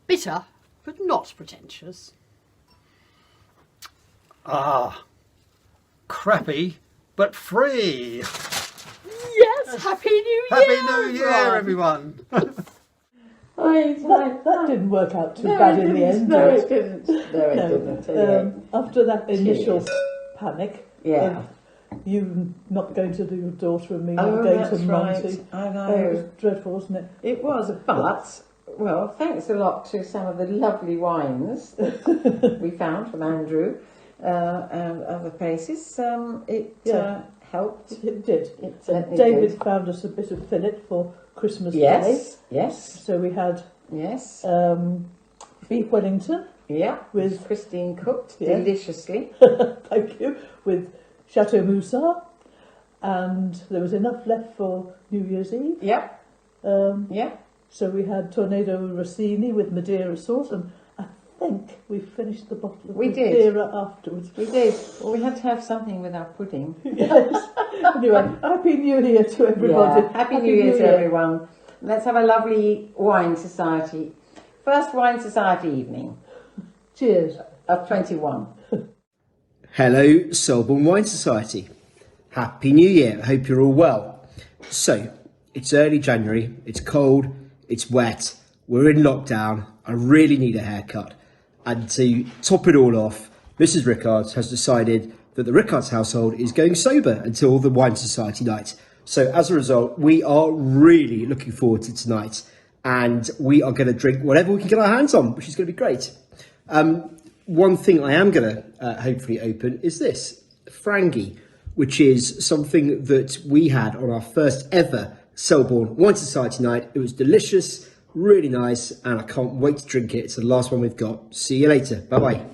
bitter but not pretentious.
Ah, crappy but free.
Yes, Happy New Year!
Happy New Year, everyone!
That didn't work out too bad in the end.
No, it didn't. No, it didn't.
After that initial panic,
Yeah.
you not going to do your daughter and me
Oh,
not going
that's
to
right.
Monty.
I know.
Oh, it was dreadful, wasn't it?
It was, but, well, thanks a lot to some of the lovely wines we found from Andrew and other places. It helped.
It did.
It certainly
David
did.
found us a bit of fillet for Christmas Day.
Yes.
So we had
Yes.
beef Wellington.
Yeah.
With
Christine cooked
Yeah.
deliciously.
Thank you. With Chateau Moussard. And there was enough left for New Year's Eve.
Yeah. Yeah.
So we had Tornado Rossini with Madeira sauce, and I think we finished the bottle of
We did.
Madeira afterwards.
We did. Well, we had to have something with our pudding.
Yes. Anyway, Happy New Year to everybody.
Yeah. Happy New Year to everyone. Let's have a lovely wine society. First wine society evening
Cheers.
of 21.
Hello, Selborne Wine Society. Happy New Year. I hope you're all well. So, it's early January, it's cold, it's wet, we're in lockdown, I really need a haircut. And to top it all off, Mrs. Rickards has decided that the Rickards household is going sober until the Wine Society night. So as a result, we are really looking forward to tonight, and we are going to drink whatever we can get our hands on, which is going to be great. One thing I am going to hopefully open is this, Frangie, which is something that we had on our first ever Selborne Wine Society night. It was delicious, really nice, and I can't wait to drink it. It's the last one we've got. See you later. Bye-bye.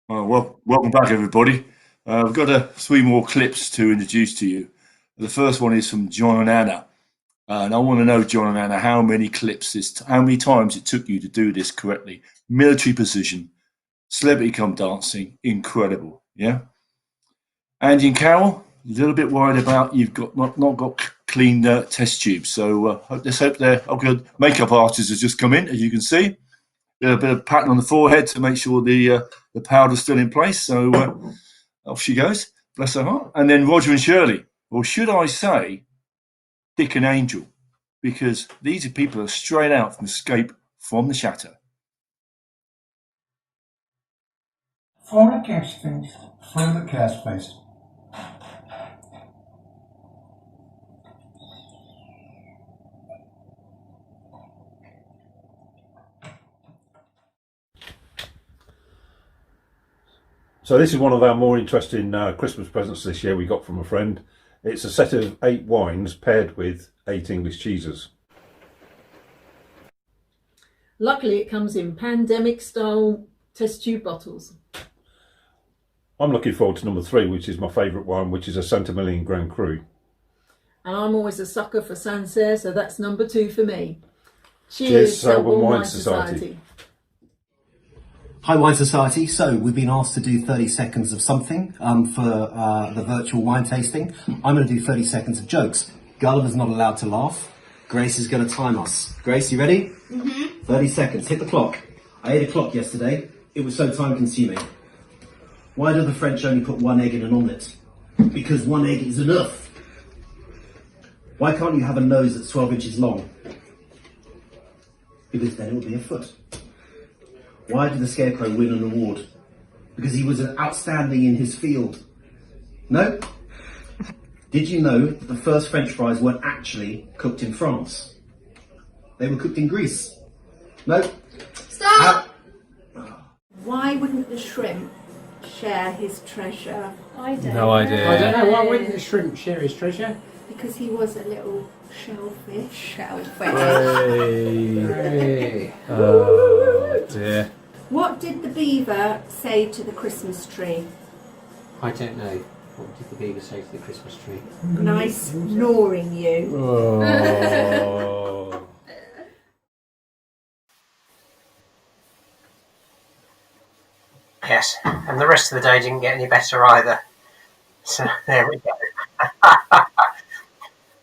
Well, welcome back, everybody. We've got three more clips to introduce to you. The first one is from John and Anna. And I want to know, John and Anna, how many how many times it took you to do this correctly? Military precision, celebrity come dancing, incredible, yeah? Andy and Carol, a little bit worried about you've got not got clean test tubes. So let's hope they're good. Makeup artist has just come in, as you can see. A bit of pattern on the forehead to make sure the powder's still in place. So off she goes, bless her heart. And then Roger and Shirley, or should I say Dick and Angel, because these are people that are straight out from Escape from the Chateau.
For the cash face. For the cash face.
So this is one of our more interesting Christmas presents this year we got from a friend. It's a set of 8 wines paired with 8 English cheeses.
Luckily, it comes in pandemic-style test tube bottles.
I'm looking forward to number 3, which is my favourite one, which is a Saint-Emilion Grand Cru.
And I'm always a sucker for Sancerre, so that's number 2 for me.
Cheers, Selborne Wine Society.
Hi Wine Society, so we've been asked to do 30 seconds of something for the virtual wine tasting. I'm going to do 30 seconds of jokes. Gulliver's not allowed to laugh. Grace is going to time us. Grace, you ready? 30 seconds, hit the clock. I ate a clock yesterday, it was so time consuming. Why do the French only put 1 egg in an omelette? Because 1 egg is enough. Why can't you have a nose that's 12 inches long? Because then it would be a foot. Why did the Scarecrow win an award? Because he was outstanding in his field. No? Did you know that the first French fries weren't actually cooked in France? They were cooked in Greece. No?
Stop!
Why wouldn't the shrimp share his treasure?
I don't
No idea.
I don't know, why wouldn't the shrimp share his treasure?
Because he was a little shellfish.
Shellfish.
Hey. Oh dear.
What did the beaver say to the Christmas tree?
I don't know. What did the beaver say to the Christmas tree?
Nice snoring you.
Oh.
Yes, and the rest of the day didn't get any better either. So there we go.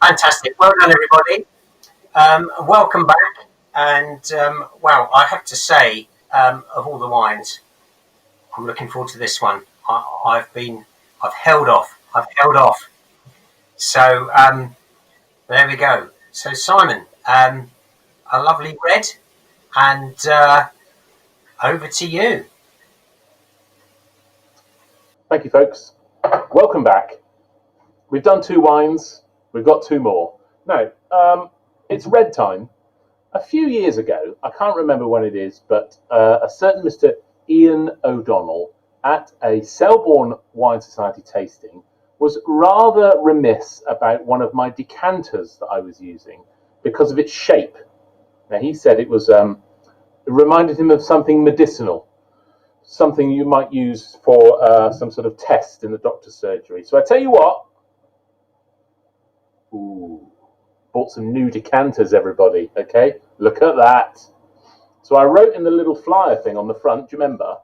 Fantastic. Well done, everybody. Welcome back. And wow, I have to say, of all the wines, I'm looking forward to this one. I've held off. So there we go. So Simon, a lovely red, and over to you.
Thank you, folks. Welcome back. We've done 2 wines. We've got 2 more. Now, it's red time. A few years ago, I can't remember when it is, but a certain Mr. Ian O'Donnell at a Selborne Wine Society tasting was rather remiss about one of my decanters that I was using because of its shape. Now, he said it was it reminded him of something medicinal, something you might use for some sort of test in the doctor's surgery. So I tell you what, bought some new decanters, everybody. Okay, look at that. So I wrote in the little flyer thing on the front, do you remember?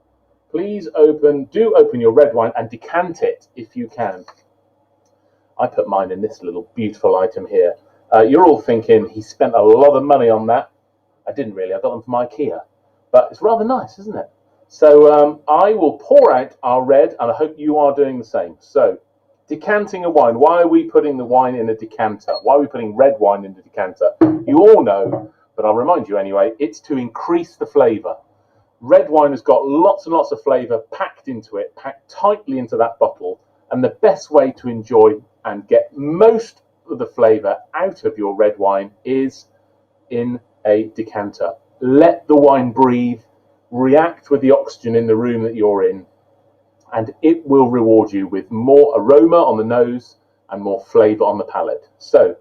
Please open your red wine and decant it if you can. I put mine in this little beautiful item here. You're all thinking he spent a lot of money on that. I didn't really, I got them from IKEA. But it's rather nice, isn't it? So I will pour out our red, and I hope you are doing the same. So, decanting a wine. Why are we putting the wine in a decanter? Why are we putting red wine in the decanter? You all know, but I'll remind you anyway, it's to increase the flavour. Red wine has got lots and lots of flavour packed into it, packed tightly into that bottle, and the best way to enjoy and get most of the flavour out of your red wine is in a decanter. Let the wine breathe, react with the oxygen in the room that you're in, and it will reward you with more aroma on the nose and more flavour on the palate. So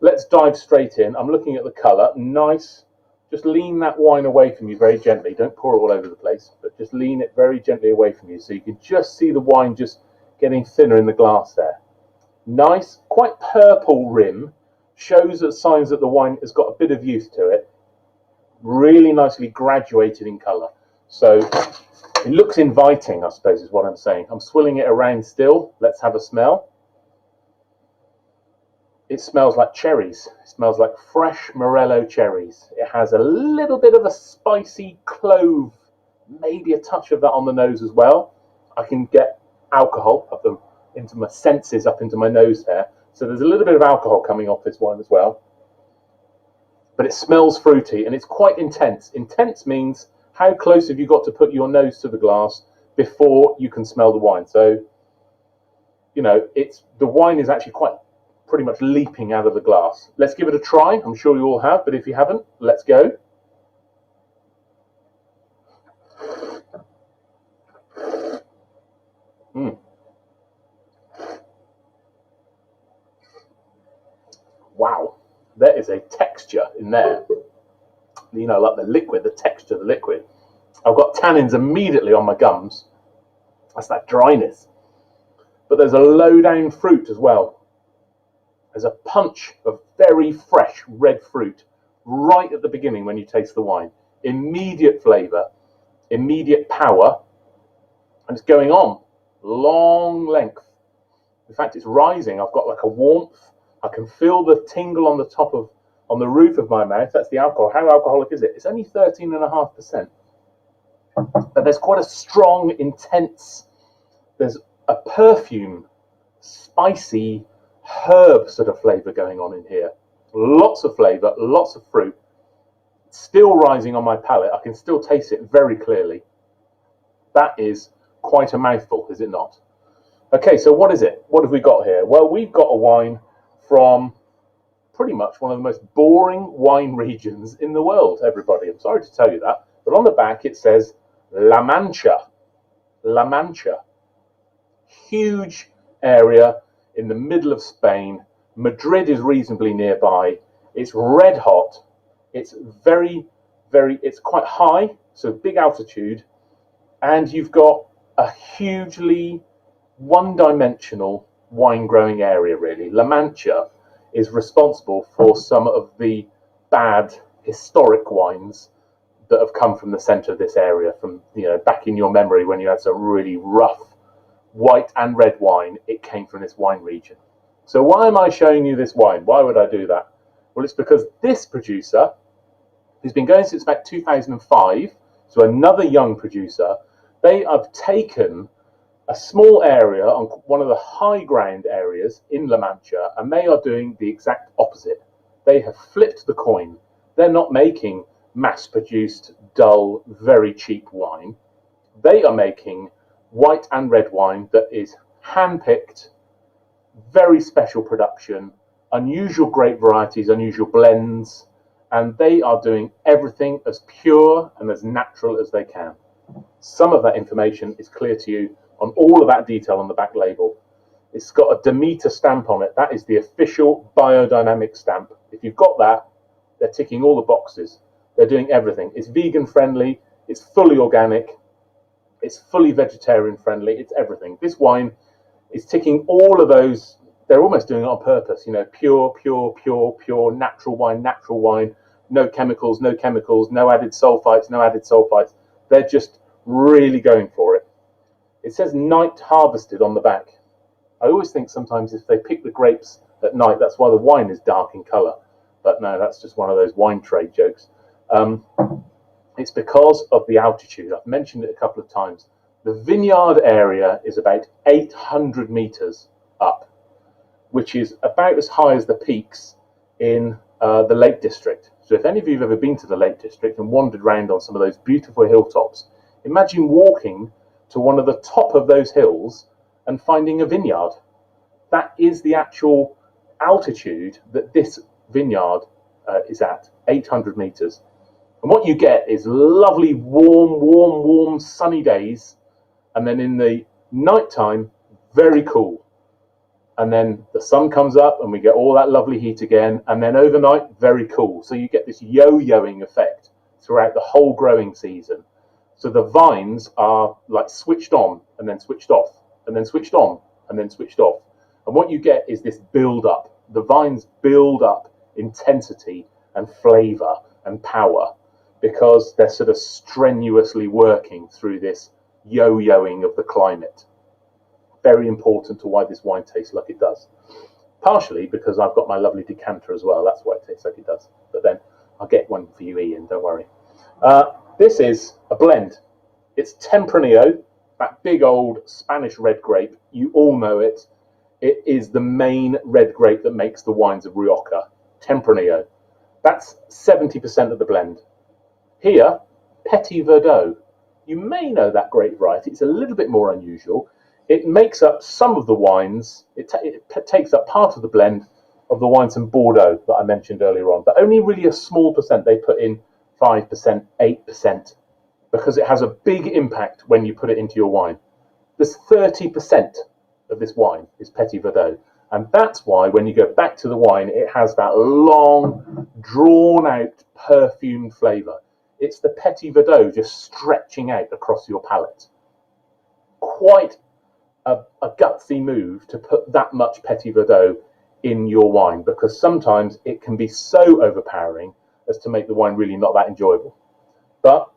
let's dive straight in. I'm looking at the colour. Nice, Just lean that wine away from you very gently. Don't pour it all over the place, but just lean it very gently away from you so you can just see the wine just getting thinner in the glass there. Nice, quite purple rim, shows that signs that the wine has got a bit of youth to it. Really nicely graduated in colour. So it looks inviting, I suppose, is what I'm saying. I'm swilling it around still. Let's have a smell. It smells like cherries. It smells like fresh Morello cherries. It has a little bit of a spicy clove, maybe a touch of that on the nose as well. I can get alcohol up into my senses, up into my nose there. So there's a little bit of alcohol coming off this wine as well. But it smells fruity and it's quite intense. Intense means how close have you got to put your nose to the glass before you can smell the wine. So, you know, the wine is actually quite pretty much leaping out of the glass. Let's give it a try. I'm sure you all have, but if you haven't, let's go. Wow, there is a texture in there. You know, like the liquid, the texture of the liquid. I've got tannins immediately on my gums. That's that dryness. But there's a low down fruit as well. There's a punch of very fresh red fruit right at the beginning when you taste the wine. Immediate flavour, immediate power, and it's going on. Long length. In fact, it's rising. I've got like a warmth. I can feel the tingle on the roof of my mouth. That's the alcohol. How alcoholic is it? It's only 13.5%. But there's quite a strong, intense, there's a perfume, spicy, herb sort of flavour going on in here. Lots of flavour, lots of fruit. It's still rising on my palate. I can still taste it very clearly. That is quite a mouthful, is it not? Okay, so what is it? What have we got here? Well, we've got a wine from pretty much one of the most boring wine regions in the world, everybody. I'm sorry to tell you that. But on the back it says La Mancha. La Mancha. Huge area in the middle of Spain. Madrid is reasonably nearby. It's red hot. It's it's quite high, so big altitude. And you've got a hugely one-dimensional wine growing area, really. La Mancha is responsible for some of the bad historic wines that have come from the centre of this area, from, you know, back in your memory when you had some really rough white and red wine. It came from this wine region. So why am I showing you this wine? Why would I do that? Well, it's because this producer, who's been going since about 2005, so another young producer, they have taken a small area on one of the high ground areas in La Mancha, and they are doing the exact opposite. They have flipped the coin. They're not making mass-produced, dull, very cheap wine. They are making white and red wine that is hand-picked, very special production, unusual grape varieties, unusual blends, and they are doing everything as pure and as natural as they can. Some of that information is clear to you on all of that detail on the back label. It's got a Demeter stamp on it. That is the official biodynamic stamp. If you've got that, they're ticking all the boxes. They're doing everything. It's vegan friendly, it's fully organic, it's fully vegetarian friendly, it's everything. This wine is ticking all of those. They're almost doing it on purpose, you know, pure, natural wine, no chemicals, no added sulfites. They're just really going for it. It says night harvested on the back. I always think sometimes if they pick the grapes at night, that's why the wine is dark in colour. But no, that's just one of those wine trade jokes. It's because of the altitude. I've mentioned it a couple of times. The vineyard area is about 800 metres up, which is about as high as the peaks in the Lake District. So if any of you have ever been to the Lake District and wandered around on some of those beautiful hilltops, imagine walking to one of the top of those hills and finding a vineyard. That is the actual altitude that this vineyard is at, 800 metres. And what you get is lovely, warm, sunny days, and then in the nighttime, very cool. and then the sun comes up and we get all that lovely heat again, and then overnight, very cool. So you get this yo-yoing effect throughout the whole growing season. So the vines are like switched on and then switched off, and then switched on and then switched off. And what you get is this build up. The vines build up intensity and flavor and power because they're sort of strenuously working through this yo-yoing of the climate. Very important to why this wine tastes like it does. Partially because I've got my lovely decanter as well. That's why it tastes like it does. But then I'll get one for you, Ian. Don't worry. This is a blend. It's Tempranillo, that big old Spanish red grape. You all know it. It is the main red grape that makes the wines of Rioja. Tempranillo. That's 70% of the blend. Here, Petit Verdot. You may know that grape variety. It's a little bit more unusual. It makes up some of the wines. It takes up part of the blend of the wines in Bordeaux that I mentioned earlier on, but only really a small percent. They put in 5%, 8%, because it has a big impact when you put it into your wine. There's 30% of this wine is Petit Verdot, and that's why when you go back to the wine, it has that long, drawn-out, perfumed flavour. It's the Petit Verdot just stretching out across your palate. Quite a gutsy move to put that much Petit Verdot in your wine, because sometimes it can be so overpowering as to make the wine really not that enjoyable. But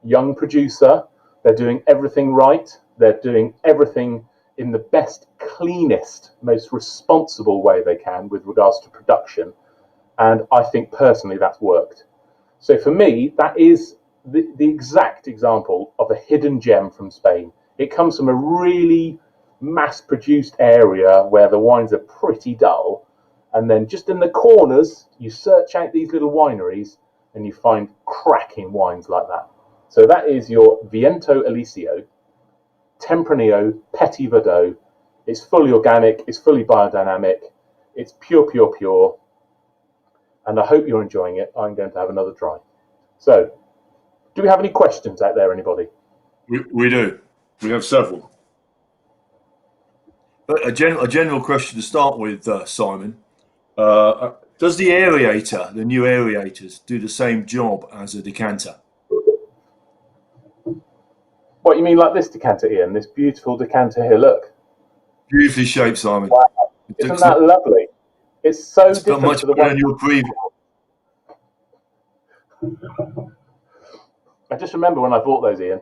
young producer, they're doing everything right. They're doing everything in the best, cleanest, most responsible way they can with regards to production. And I think personally that's worked. So for me, that is the exact example of a hidden gem from Spain. It comes from a really mass-produced area where the wines are pretty dull, and then just in the corners you search out these little wineries and you find cracking wines like that. So that is your Viento Eliseo Tempranillo Petit Verdot. It's fully organic, it's fully biodynamic, it's pure, and I hope you're enjoying it. I'm going to have another try. So, do we have any questions out there, anybody?
We do. We have several. But a general question to start with, Simon. Does the aerator, the new aerators, do the same job as a decanter?
What, you mean like this decanter, Ian? This beautiful decanter here, look.
Beautifully shaped, Simon.
Wow. Isn't that lovely? It's so
it's
different
much
to the
better
one
than your previous.
I just remember when I bought those, Ian,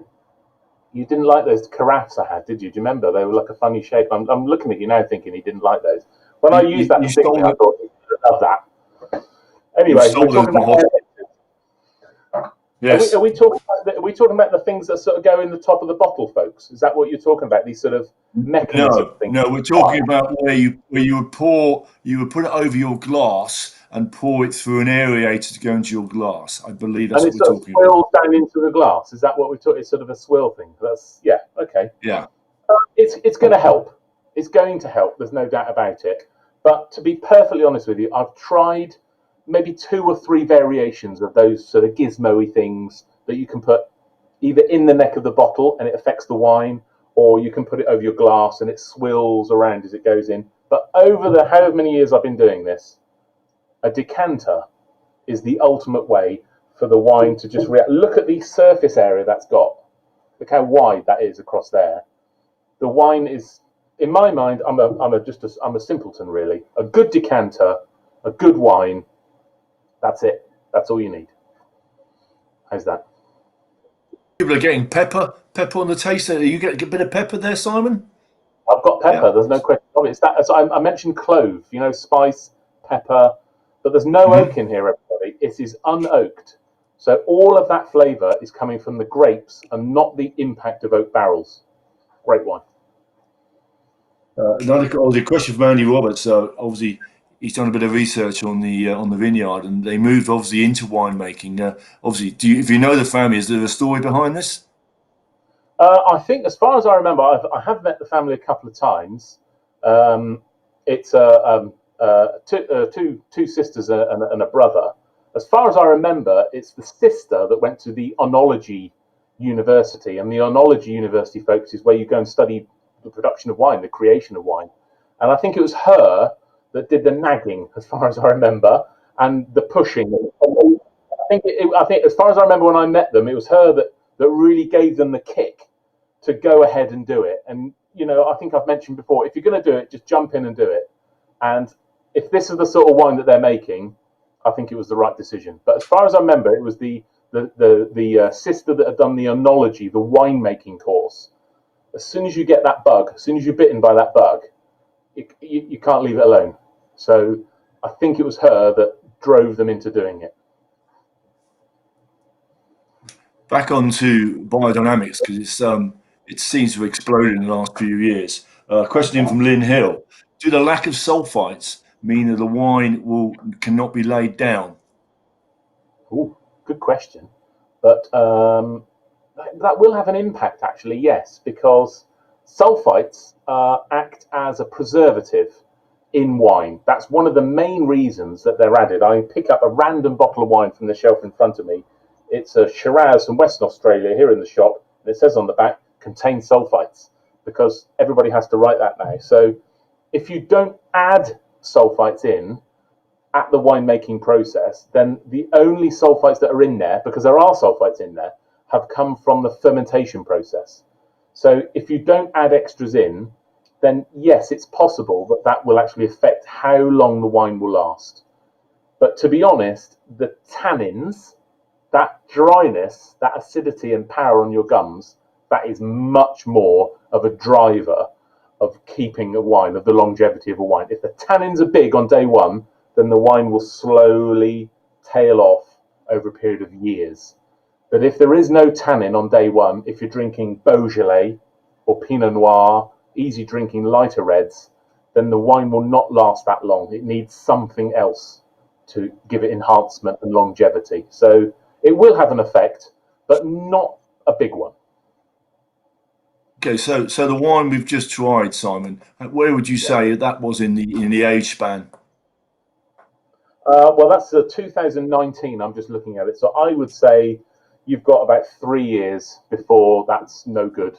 you didn't like those carafes I had, did you? Do you remember? They were like a funny shape. I'm looking at you now thinking he didn't like those. When I used that particularly, I thought, I love that. Anyway, we're talking about yes. Are we talking about the things that sort of go in the top of the bottle, folks? Is that what you're talking about? These sort of mechanism things?
No, we're talking about where you would put it over your glass and pour it through an aerator to go into your glass. I believe that's what we're talking about.
And it sort of swirls down into the glass. Is that what we're talking? It's sort of a swirl thing. That's okay.
Yeah.
It's going to help. It's going to help. There's no doubt about it. But to be perfectly honest with you, I've tried maybe 2 or 3 variations of those sort of gizmo-y things that you can put either in the neck of the bottle and it affects the wine, or you can put it over your glass and it swirls around as it goes in. But over the however many years I've been doing this, a decanter is the ultimate way for the wine to just react. Look at the surface area that's got. Look how wide that is across there. The wine is, in my mind, I'm a simpleton really. A good decanter, a good wine. That's it. That's all you need. How's that?
People are getting pepper on the taste. Are you getting a bit of pepper there, Simon?
I've got pepper. There's no question of it. It's that. So I mentioned clove. You know, spice, pepper. But there's no oak in here, everybody. It is unoaked. So all of that flavour is coming from the grapes and not the impact of oak barrels. Great wine.
Another question from Andy Roberts. Obviously, he's done a bit of research on the vineyard, and they moved obviously into winemaking. Obviously, if you know the family, is there a story behind this?
I think, as far as I remember, I have met the family a couple of times. It's two sisters and a brother. As far as I remember, it's the sister that went to the oenology university, and the oenology university focuses where you go and study the production of wine, the creation of wine. And I think it was her that did the nagging, as far as I remember, and the pushing. I think, as far as I remember when I met them, it was her that really gave them the kick to go ahead and do it. And, you know, I think I've mentioned before, if you're going to do it, just jump in and do it. And if this is the sort of wine that they're making, I think it was the right decision. But as far as I remember, it was the sister that had done the oenology, the winemaking course. As soon as you get that bug, as soon as you're bitten by that bug, you can't leave it alone. So I think it was her that drove them into doing it.
Back onto biodynamics, because it seems to have exploded in the last few years. Question in from Lynn Hill: do the lack of sulfites mean that the wine cannot be laid down?
Oh, good question. But that will have an impact, actually, yes, because sulfites act as a preservative in wine. That's one of the main reasons that they're added. I pick up a random bottle of wine from the shelf in front of me. It's a Shiraz from Western Australia here in the shop, and it says on the back, contains sulfites, because everybody has to write that now. So if you don't add sulfites in at the winemaking process, then the only sulfites that are in there, because there are sulfites in there, have come from the fermentation process. So if you don't add extras in, then yes, it's possible that that will actually affect how long the wine will last. But to be honest, the tannins, that dryness, that acidity and power on your gums, that is much more of a driver of keeping a wine, of the longevity of a wine. If the tannins are big on day one, then the wine will slowly tail off over a period of years. But if there is no tannin on day one, if you're drinking Beaujolais or Pinot Noir, easy drinking lighter reds, then the wine will not last that long. It needs something else to give it enhancement and longevity. So it will have an effect, but not a big one.
Okay, so the wine we've just tried, Simon, where would you say that was in the age span?
Well, that's 2019. I'm just looking at it. So I would say you've got about 3 years before that's no good.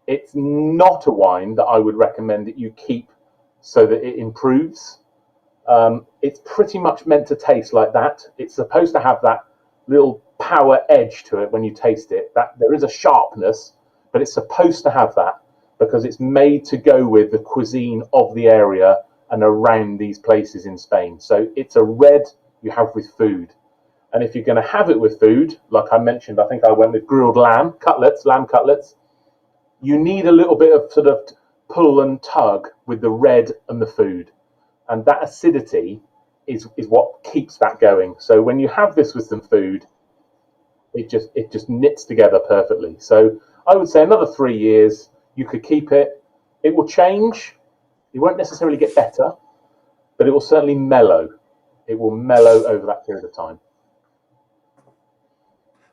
It's not a wine that I would recommend that you keep so that it improves. It's pretty much meant to taste like that. It's supposed to have that little power edge to it when you taste it. That there is a sharpness, but it's supposed to have that because it's made to go with the cuisine of the area and around these places in Spain. So it's a red you have with food. And if you're going to have it with food, like I mentioned, I think I went with grilled lamb cutlets. You need a little bit of sort of pull and tug with the red and the food. And that acidity is what keeps that going. So when you have this with some food, it just knits together perfectly. So I would say another 3 years, you could keep it. It will change. It won't necessarily get better, but it will certainly mellow. It will mellow over that period of time.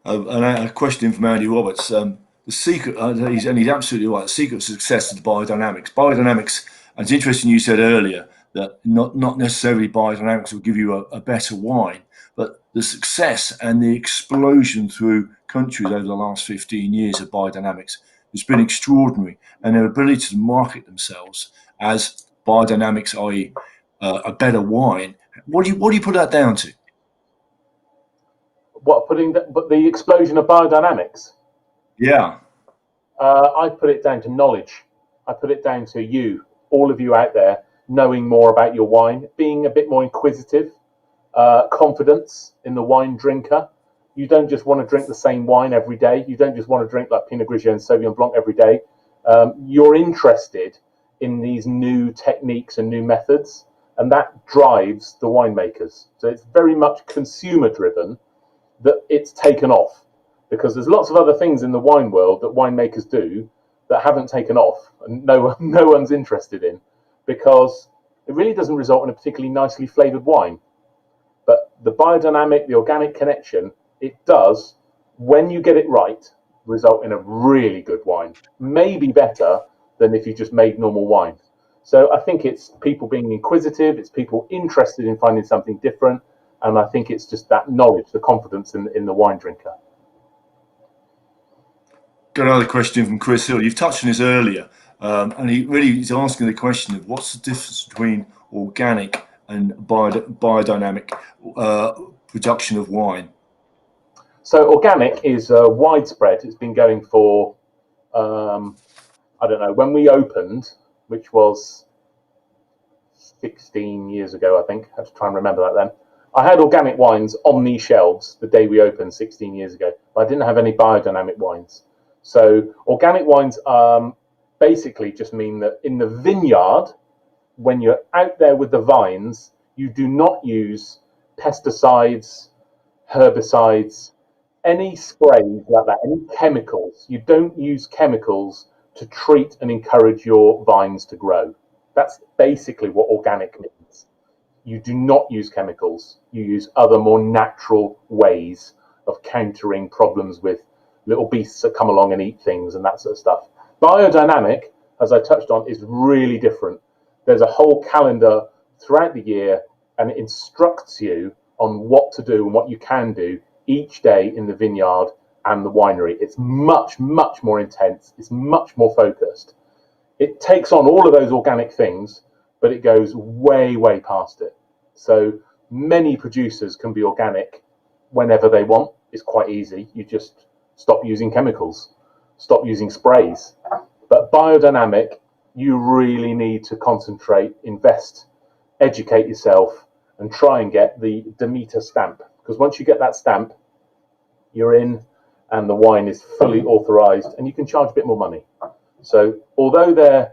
And a question from Andy Roberts. The secret, he's absolutely right. The secret of success is biodynamics. Biodynamics, and it's interesting you said earlier that not necessarily biodynamics will give you a better wine, but the success and the explosion through countries over the last 15 years of biodynamics has been extraordinary, and their ability to market themselves as biodynamics, i.e., a better wine. What do you put that down to?
But the explosion of biodynamics?
Yeah.
I put it down to knowledge. I put it down to you, all of you out there, knowing more about your wine, being a bit more inquisitive, confidence in the wine drinker. You don't just want to drink the same wine every day. You don't just want to drink like Pinot Grigio and Sauvignon Blanc every day. You're interested in these new techniques and new methods, and that drives the winemakers. So it's very much consumer driven that it's taken off, because there's lots of other things in the wine world that winemakers do that haven't taken off and no one's interested in, because it really doesn't result in a particularly nicely flavored wine. But the biodynamic, the organic connection, it does, when you get it right, result in a really good wine. Maybe better than if you just made normal wine. So I think it's people being inquisitive, it's people interested in finding something different, and I think it's just that knowledge, the confidence in the wine drinker.
Got another question from Chris Hill. You've touched on this earlier. and he really is asking the question of what's the difference between organic and biodynamic production of wine.
So organic is widespread. It's been going for, I don't know, when we opened, which was 16 years ago, I think. I have to try and remember that then. I had organic wines on these shelves the day we opened 16 years ago, but I didn't have any biodynamic wines. So organic wines basically just mean that in the vineyard, when you're out there with the vines, you do not use pesticides, herbicides, any sprays like that, any chemicals. You don't use chemicals to treat and encourage your vines to grow. That's basically what organic means. You do not use chemicals. You use other more natural ways of countering problems with little beasts that come along and eat things and that sort of stuff. Biodynamic, as I touched on, is really different. There's a whole calendar throughout the year, and it instructs you on what to do and what you can do each day in the vineyard and the winery. It's much, much more intense. It's much more focused. It takes on all of those organic things, but it goes way, way past it. So many producers can be organic whenever they want. It's quite easy. You just stop using chemicals, stop using sprays. But biodynamic, you really need to concentrate, invest, educate yourself, and try and get the Demeter stamp. Because once you get that stamp, you're in, and the wine is fully authorized, and you can charge a bit more money. So although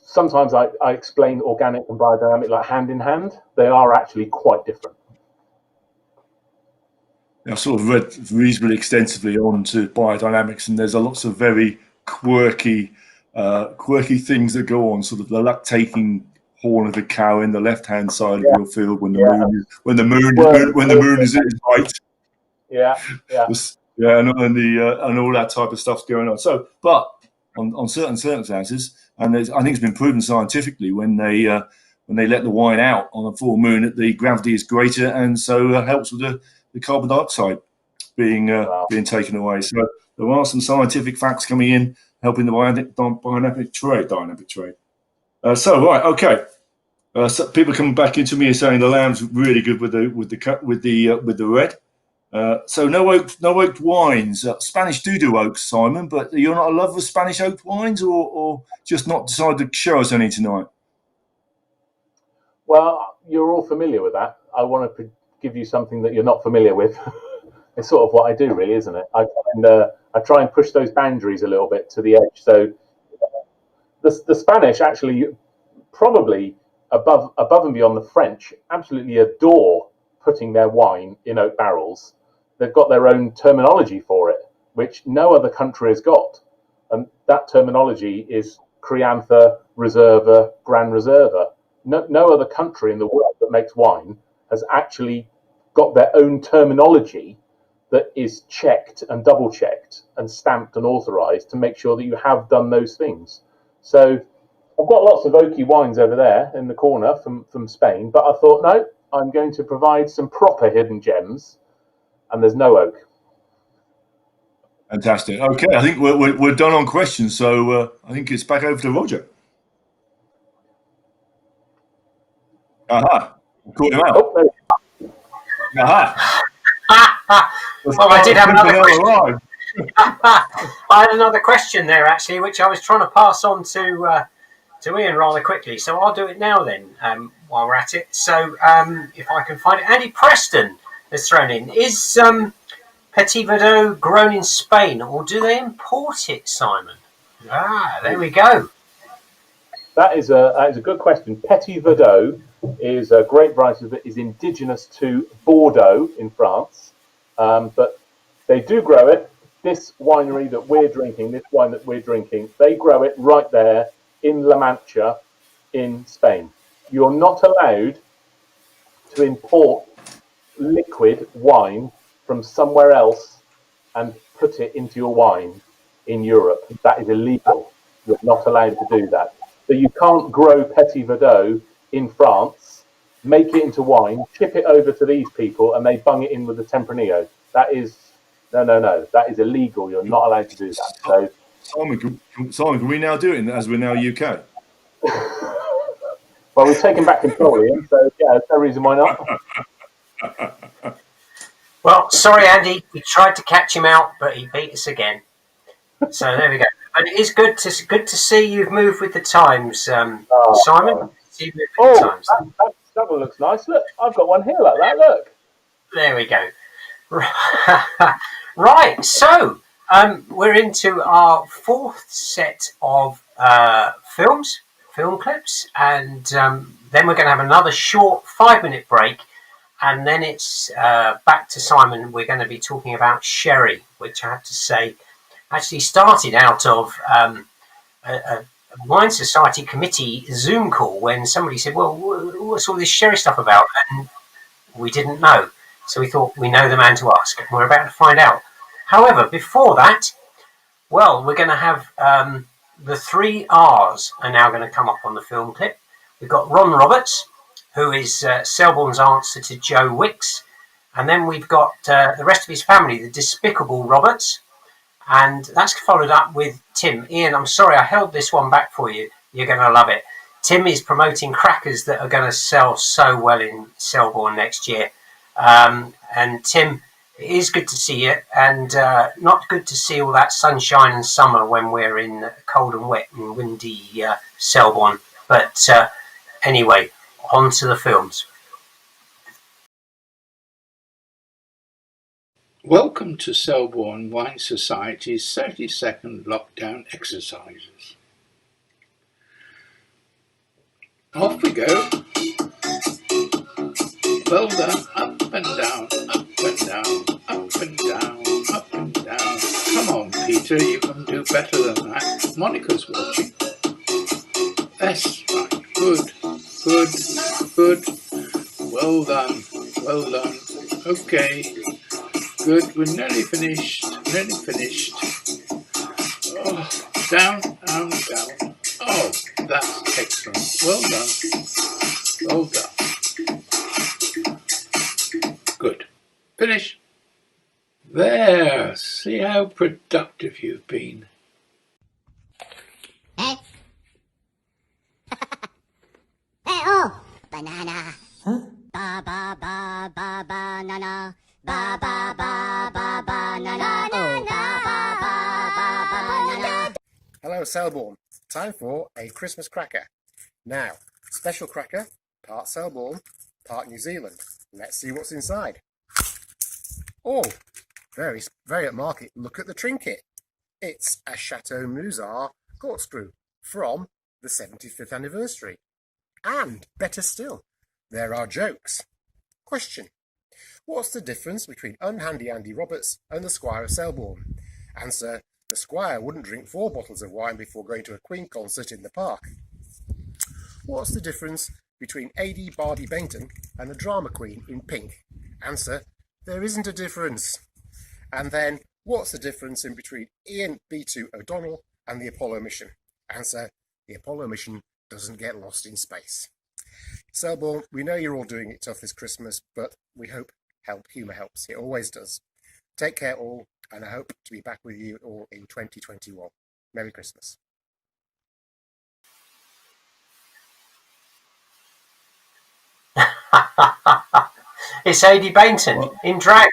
sometimes I explain organic and biodynamic like hand in hand, they are actually quite different.
I've sort of read reasonably extensively on to biodynamics, and there's lots of very quirky things that go on. Sort of the lactating horn of a cow in the left-hand side of your field when the moon is at its height.
Yeah.
Yeah, and all that type of stuff's going on. So, but on certain circumstances, and I think it's been proven scientifically when they let the wine out on a full moon, that the gravity is greater, and so helps with the carbon dioxide being taken away. So there are some scientific facts coming in helping the dynamic trade. So people coming back into me and saying the lamb's really good with the red. So no oaked wines. Spanish do oaks, Simon, but you're not a lover of Spanish oaked wines, or just not decided to show us any tonight?
Well, you're all familiar with that. I want to give you something that you're not familiar with. It's sort of what I do, really, isn't it? I try and push those boundaries a little bit to the edge. So the Spanish actually probably above and beyond the French absolutely adore putting their wine in oak barrels. They've got their own terminology for it, which no other country has got. And that terminology is Crianza, Reserva, Gran Reserva. No other country in the world that makes wine has actually got their own terminology that is checked and double checked and stamped and authorized to make sure that you have done those things. So I've got lots of oaky wines over there in the corner from Spain, but I thought, no, I'm going to provide some proper hidden gems, and there's no oak.
Fantastic. Okay, I think we're done on questions, so I think it's back over to Roger. Aha, caught him out. Aha.
Well, I did have another question. I had another question there, actually, which I was trying to pass on to Ian rather quickly. So I'll do it now then, while we're at it. So if I can find it. Andy Preston has thrown in. Is Petit Verdot grown in Spain, or do they import it, Simon? There we go.
That is a good question. Petit Verdot is a grape variety that is indigenous to Bordeaux in France, but they do grow it. This winery that we're drinking, this wine that we're drinking, they grow it right there in La Mancha in Spain. You're not allowed to import liquid wine from somewhere else and put it into your wine in Europe. That is illegal. You're not allowed to do that. So you can't grow Petit Verdot in France, make it into wine, ship it over to these people, and they bung it in with the Tempranillo. That is no. That is illegal. You're not allowed to do that. So
Simon, can we now do it as we're now UK?
Well, we've taken back control, Ian, so yeah, there's no reason why not.
Well, sorry, Andy. We tried to catch him out, but he beat us again. So there we go. But it is good to see you've moved with the times, Simon. See you moved with the times.
That one looks nice. Look, I've got one here like that. Look.
There we go. Right. So we're into our fourth set of film clips, and then we're going to have another short 5-minute break. And then it's back to Simon. We're going to be talking about sherry, which I have to say actually started out of a Wine Society committee Zoom call when somebody said, well, what's all this sherry stuff about? And we didn't know. So we thought, we know the man to ask. And we're about to find out. However, before that, well, we're going to have the 3 R's are now going to come up on the film clip. We've got Ron Roberts, who is Selborne's answer to Joe Wicks. And then we've got the rest of his family, the Despicable Roberts. And that's followed up with Tim. Ian, I'm sorry, I held this one back for you. You're going to love it. Tim is promoting crackers that are going to sell so well in Selborne next year. And Tim, it is good to see you. And not good to see all that sunshine and summer when we're in cold and wet and windy Selborne. But anyway, on to the films.
Welcome to Selborne Wine Society's 30-second lockdown exercises. Off we go. Well done. Up and down, up and down, up and down, up and down. Come on, Peter, you can do better than that. Monica's watching. That's right. Good, good, good. Well done, well done. Okay. Good, we're nearly finished, nearly finished. Oh, down, down, down. Oh, that's excellent. Well done. Well done. Good. Finish. There, see how productive you've been.
Oh, banana. Huh? Ba ba ba ba banana. Ba ba ba ba banana. Oh, ba ba ba ba banana.
Hello, Selborne. Time for a Christmas cracker. Now, special cracker, part Selborne, part New Zealand. Let's see what's inside. Oh, very upmarket. Look at the trinket. It's a Chateau Musard corkscrew from the 75th anniversary. And, better still, there are jokes. Question. What's the difference between Unhandy Andy Roberts and the Squire of Selborne? Answer. The Squire wouldn't drink 4 bottles of wine before going to a Queen concert in the park. What's the difference between A.D. Bardi Bainton and a drama queen in pink? Answer. There isn't a difference. And then, what's the difference in between Ian B2 O'Donnell and the Apollo mission? Answer. The Apollo mission doesn't get lost in space. Selborne, we know you're all doing it tough this Christmas, but we hope humour helps. It always does. Take care all, and I hope to be back with you all in 2021. Merry Christmas.
It's A.D. Bainton in drag.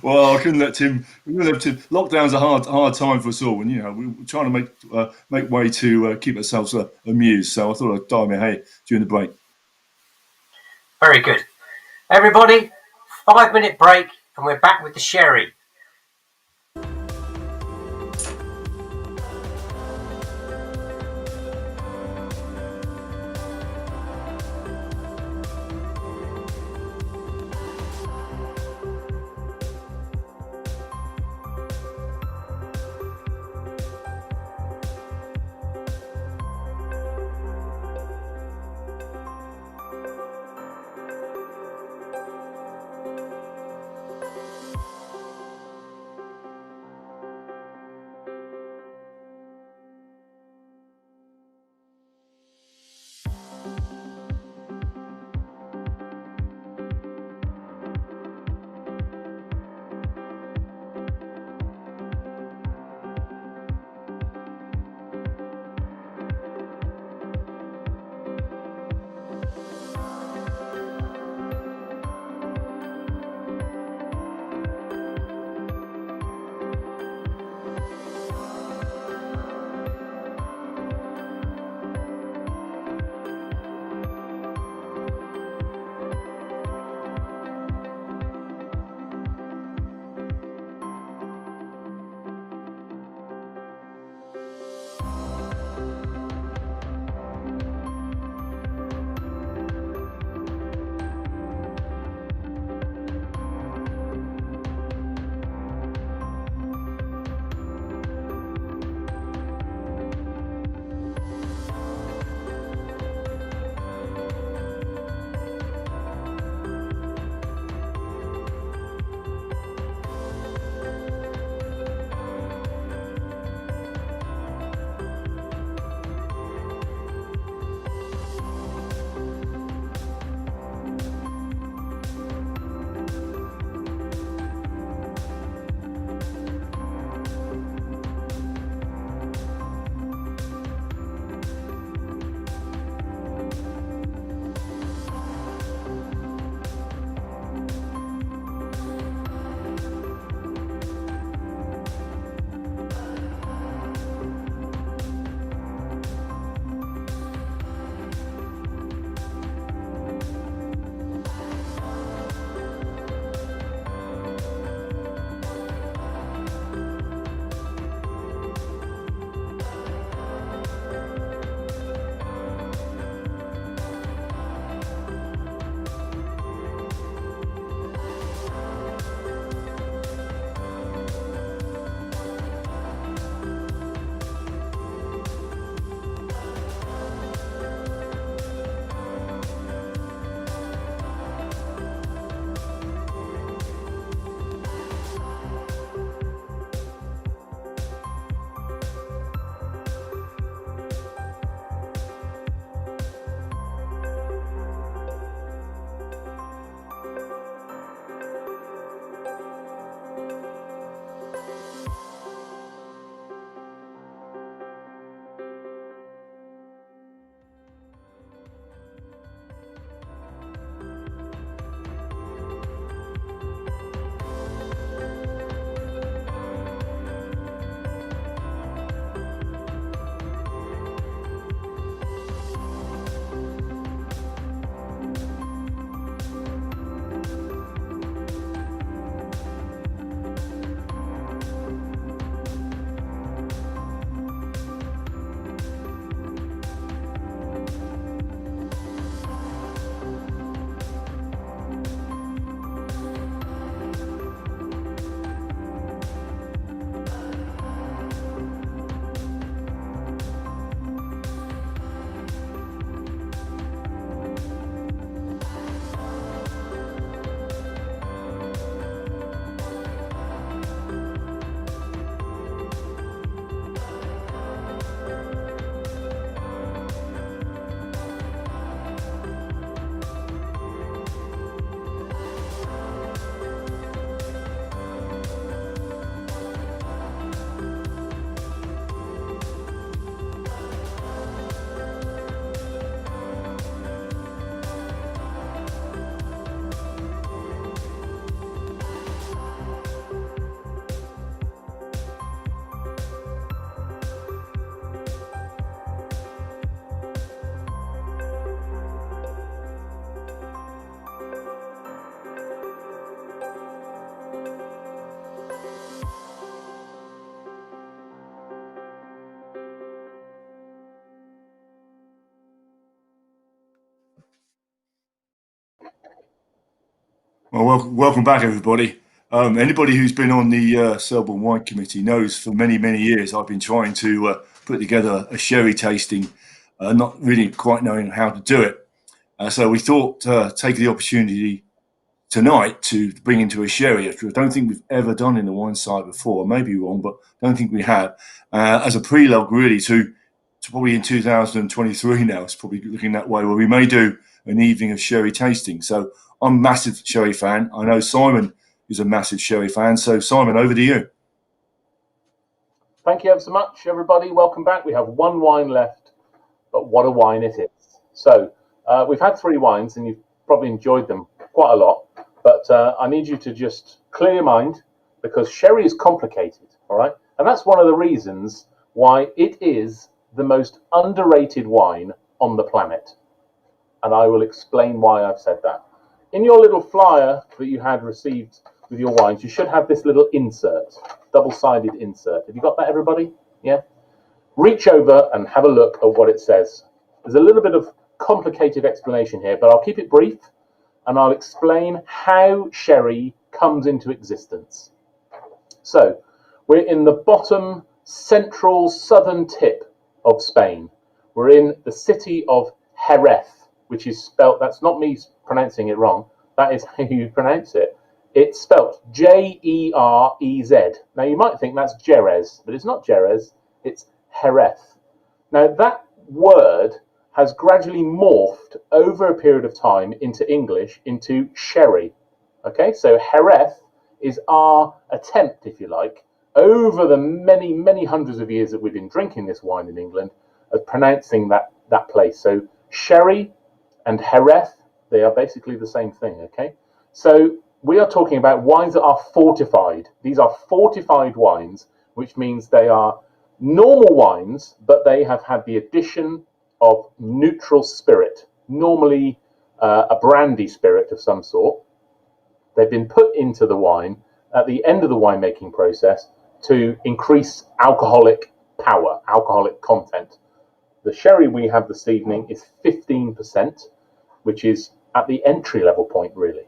Well, I couldn't let Tim. Lockdown's a hard time for us all, and we're trying to make way to keep ourselves amused. So I thought I'd dye my hair during the break.
Very good, everybody. 5-minute break, and we're back with the sherry.
Well, welcome back, everybody. Anybody who's been on the Selborne Wine Committee knows for many, many years I've been trying to put together a sherry tasting, not really quite knowing how to do it. So we thought take the opportunity tonight to bring into a sherry, which I don't think we've ever done in the wine side before. I may be wrong, but I don't think we have. As a prelogue, really, to probably in 2023 now, it's probably looking that way, where we may do an evening of sherry tasting. So I'm a massive sherry fan. I know Simon is a massive sherry fan. So Simon, over to you.
Thank you ever so much, everybody. Welcome back. We have one wine left, but what a wine it is. So we've had 3 wines, and you've probably enjoyed them quite a lot. But I need you to just clear your mind, because sherry is complicated, all right? And that's one of the reasons why it is the most underrated wine on the planet. And I will explain why I've said that. In your little flyer that you had received with your wines, you should have this little insert, double-sided insert. Have you got that, everybody? Yeah? Reach over and have a look at what it says. There's a little bit of complicated explanation here, but I'll keep it brief, and I'll explain how sherry comes into existence. So, we're in the bottom central southern tip of Spain. We're in the city of Jerez, which is spelt, that's not me pronouncing it wrong, that is how you pronounce it. It's spelt Jerez. Now you might think that's Jerez, but it's not Jerez, it's Jerez. Now that word has gradually morphed over a period of time into English, into sherry. Okay, so Jerez is our attempt, if you like, over the many, many hundreds of years that we've been drinking this wine in England, of pronouncing that place. So sherry and Jerez, they are basically the same thing, okay? So we are talking about wines that are fortified. These are fortified wines, which means they are normal wines, but they have had the addition of neutral spirit, normally a brandy spirit of some sort. They've been put into the wine at the end of the winemaking process to increase alcoholic power, alcoholic content. The sherry we have this evening is 15%, which is at the entry level point, really.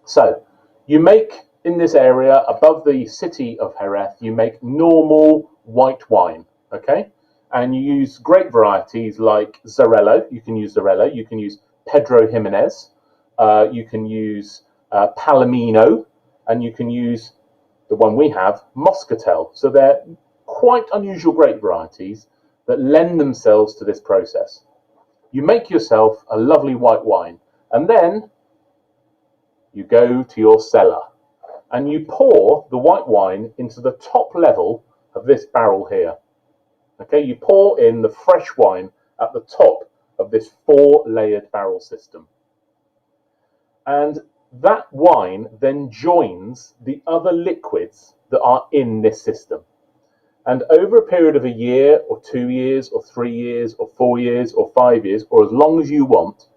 So you make, in this area above the city of Jerez, you make normal white wine, okay? And you use grape varieties like Xarello. You can use Xarello. You can use Pedro Jimenez. You can use Palomino. And you can use the one we have, Moscatel. So they're quite unusual grape varieties that lend themselves to this process. You make yourself a lovely white wine, and then you go to your cellar and you pour the white wine into the top level of this barrel here. Okay, you pour in the fresh wine at the top of this 4-layered barrel system. And that wine then joins the other liquids that are in this system. And over a period of a year or 2 years or 3 years or 4 years or 5 years, or as long as you want,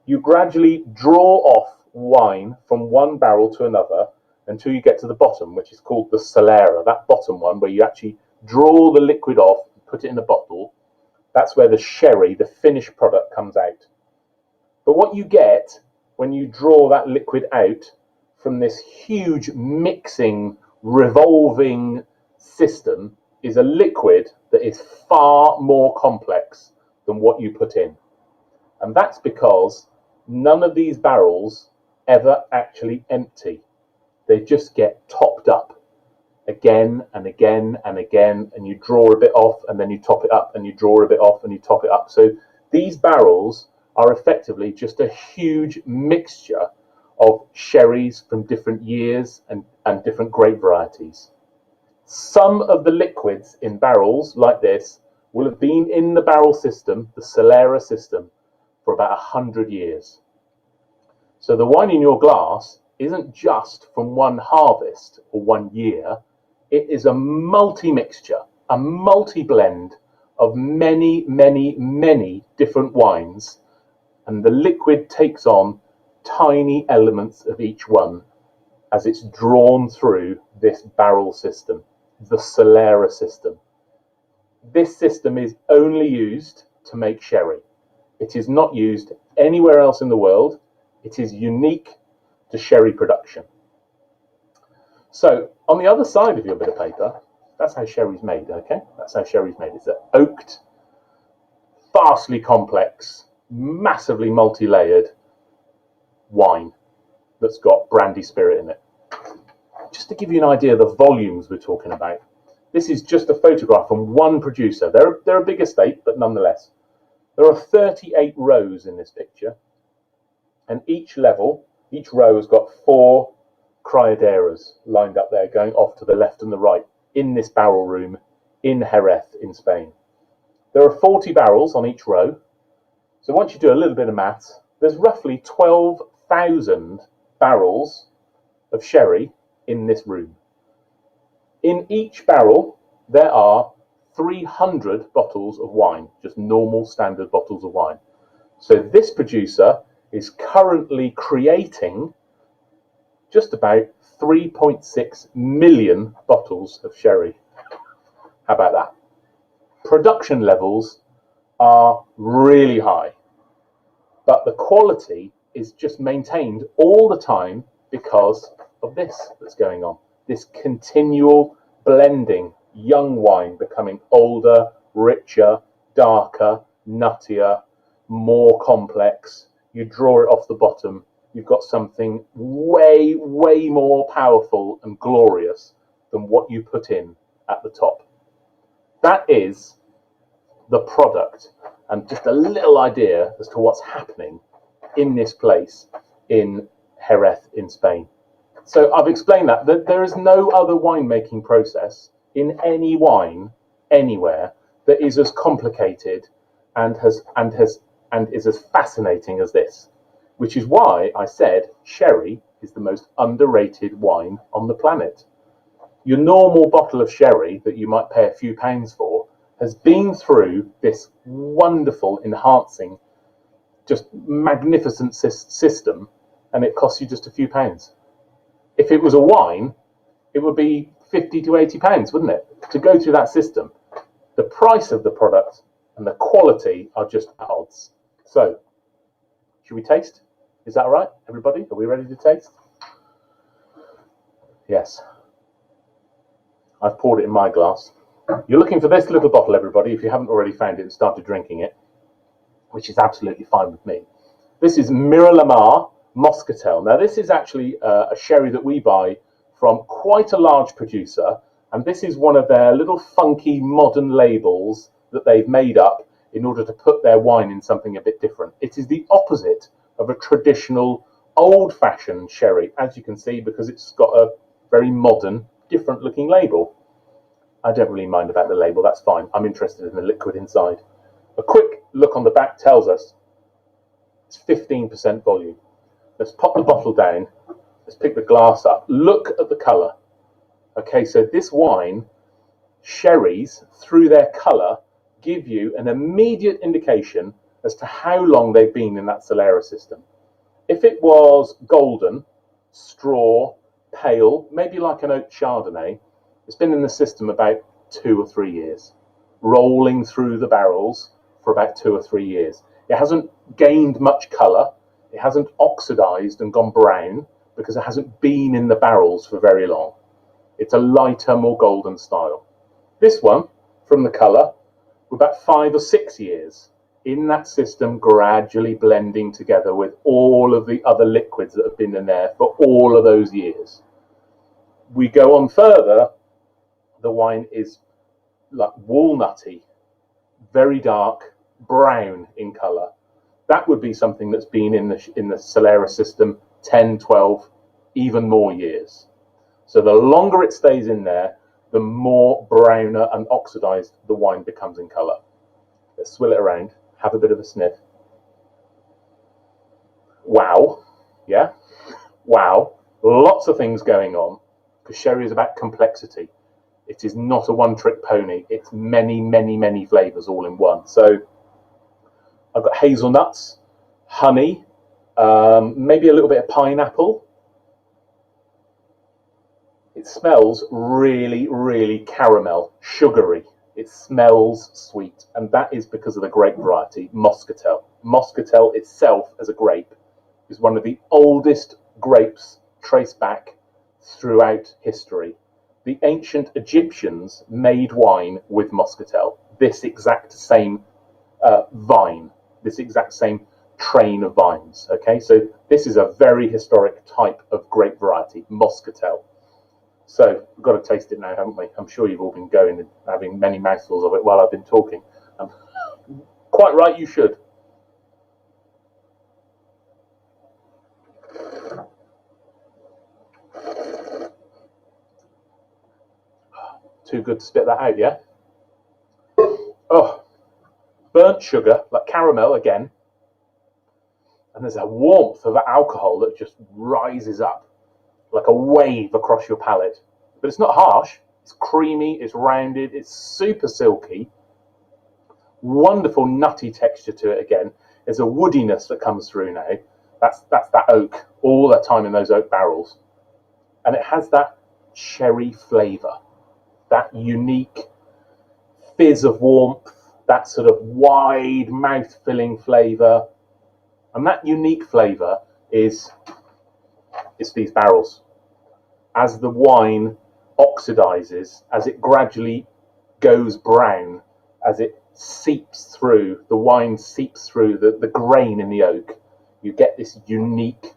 you gradually draw off wine from one barrel to another until you get to the bottom, which is called the solera, that bottom one where you actually draw the liquid off, put it in a bottle. That's where the sherry, the finished product, comes out. But what you get when you draw that liquid out from this huge mixing, revolving system is a liquid that is far more complex than what you put in. And that's because none of these barrels ever actually empty. They just get topped up again and again and again, and you draw a bit off and then you top it up, and you draw a bit off and you top it up. So these barrels are effectively just a huge mixture of sherries from different years and different grape varieties. Some of the liquids in barrels like this will have been in the barrel system, the Solera system, for about 100 years. So the wine in your glass isn't just from one harvest or 1 year. It is a multi-mixture, a multi-blend of many, many, many different wines. And the liquid takes on tiny elements of each one as it's drawn through this barrel system, the Solera system. This system is only used to make sherry. It is not used anywhere else in the world. It is unique to sherry production. So on the other side of your bit of paper, that's how sherry's made, okay? That's how sherry's made. It's an oaked, vastly complex, massively multi-layered wine that's got brandy spirit in it. Just to give you an idea of the volumes we're talking about, this is just a photograph from one producer. They're a big estate, but nonetheless. There are 38 rows in this picture, and each row has got 4 cryoderas lined up there, going off to the left and the right, in this barrel room in Jerez in Spain. There are 40 barrels on each row, so once you do a little bit of maths, there's roughly 12,000 barrels of sherry in this room. In each barrel, there are 300 bottles of wine, just normal standard bottles of wine. So this producer is currently creating just about 3.6 million bottles of sherry. How about that? Production levels are really high, but the quality is just maintained all the time because of this that's going on. This continual blending, young wine becoming older, richer, darker, nuttier, more complex. You draw it off the bottom, you've got something way, way more powerful and glorious than what you put in at the top. That is the product, and just a little idea as to what's happening in this place in Jerez in Spain. So I've explained that there is no other winemaking process in any wine anywhere that is as complicated and is as fascinating as this, which is why I said sherry is the most underrated wine on the planet. Your normal bottle of sherry that you might pay a few pounds for has been through this wonderful, enhancing, just magnificent system, and it costs you just a few pounds. If it was a wine, it would be 50 to 80 pounds, wouldn't it? To go through that system. The price of the product and the quality are just at odds. So, should we taste? Is that all right, everybody? Are we ready to taste? Yes. I've poured it in my glass. You're looking for this little bottle, everybody, if you haven't already found it and started drinking it, which is absolutely fine with me. This is Miramar Moscatel. Now, this is actually a sherry that we buy from quite a large producer, and this is one of their little funky modern labels that they've made up in order to put their wine in something a bit different. It is the opposite of a traditional, old-fashioned sherry, as you can see, because it's got a very modern, different-looking label. I don't really mind about the label, that's fine. I'm interested in the liquid inside. A quick look on the back tells us it's 15% volume. Let's pop the bottle down. Let's pick the glass up. Look at the colour. Okay, so this wine, sherries, through their colour, give you an immediate indication as to how long they've been in that Solera system. If it was golden, straw, pale, maybe like an oak Chardonnay, it's been in the system about 2 or 3 years, rolling through the barrels for about 2 or 3 years. It hasn't gained much colour. It hasn't oxidized and gone brown because it hasn't been in the barrels for very long. It's a lighter, more golden style. This one, from the colour, we're about 5 or 6 years in that system, gradually blending together with all of the other liquids that have been in there for all of those years. We go on further, the wine is like walnutty, very dark, brown in colour. That would be something that's been in the Solera system 10, 12, even more years. So the longer it stays in there, the more browner and oxidized the wine becomes in colour. Let's swill it around, have a bit of a sniff. Wow, yeah, wow. Lots of things going on, because sherry is about complexity. It is not a one-trick pony. It's many, many, many flavours all in one. So I've got hazelnuts, honey, maybe a little bit of pineapple. It smells really, really caramel, sugary. It smells sweet, and that is because of the grape variety, Moscatel. Moscatel itself, as a grape, is one of the oldest grapes trace back throughout history. The ancient Egyptians made wine with muscatel, this exact same vine, this exact same train of vines. Okay, so this is a very historic type of grape variety, muscatel. So we've got to taste it now, haven't we? I'm sure you've all been going and having many mouthfuls of it while I've been talking. Quite right, you should. Too good to spit that out, yeah? Oh, burnt sugar, like caramel again. And there's a warmth of alcohol that just rises up like a wave across your palate. But it's not harsh. It's creamy, it's rounded, it's super silky. Wonderful nutty texture to it again. There's a woodiness that comes through now. That's that oak, all the time in those oak barrels. And it has that cherry flavour, that unique fizz of warmth, that sort of wide mouth-filling flavour. And that unique flavour is these barrels. As the wine oxidizes, as it gradually goes brown, as it seeps through, the wine seeps through the grain in the oak, you get this unique,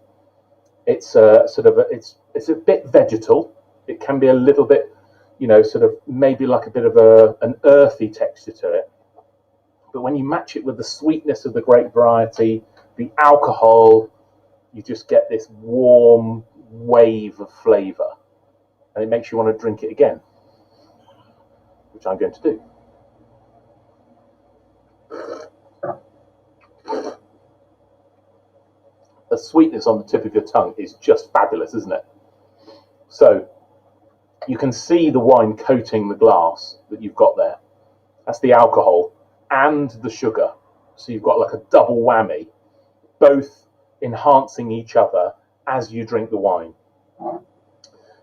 it's a sort of it's a bit vegetal. It can be a little bit, you know, sort of maybe like a bit of an earthy texture to it. But when you match it with the sweetness of the grape variety, the alcohol, you just get this warm wave of flavour. And it makes you want to drink it again, which I'm going to do. The sweetness on the tip of your tongue is just fabulous, isn't it? So you can see the wine coating the glass that you've got there. That's the alcohol and the sugar. So you've got like a double whammy, both enhancing each other as you drink the wine.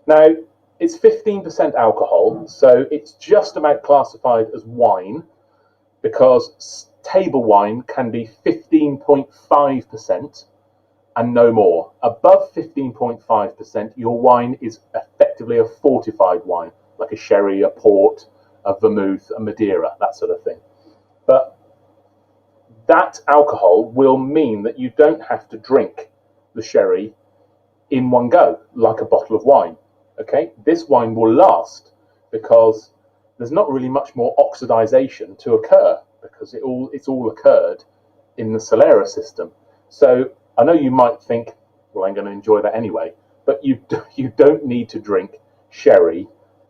Now, it's 15% alcohol, so it's just about classified as wine, because table wine can be 15.5% and no more. Above 15.5%, your wine is effectively a fortified wine, like a sherry, a port, a vermouth, a Madeira, that sort of thing. But that alcohol will mean that you don't have to drink the sherry in one go, like a bottle of wine. Okay, this wine will last because there's not really much more oxidization to occur, because it's all occurred in the Solera system. So I know you might think, well, I'm going to enjoy that anyway, but you don't need to drink sherry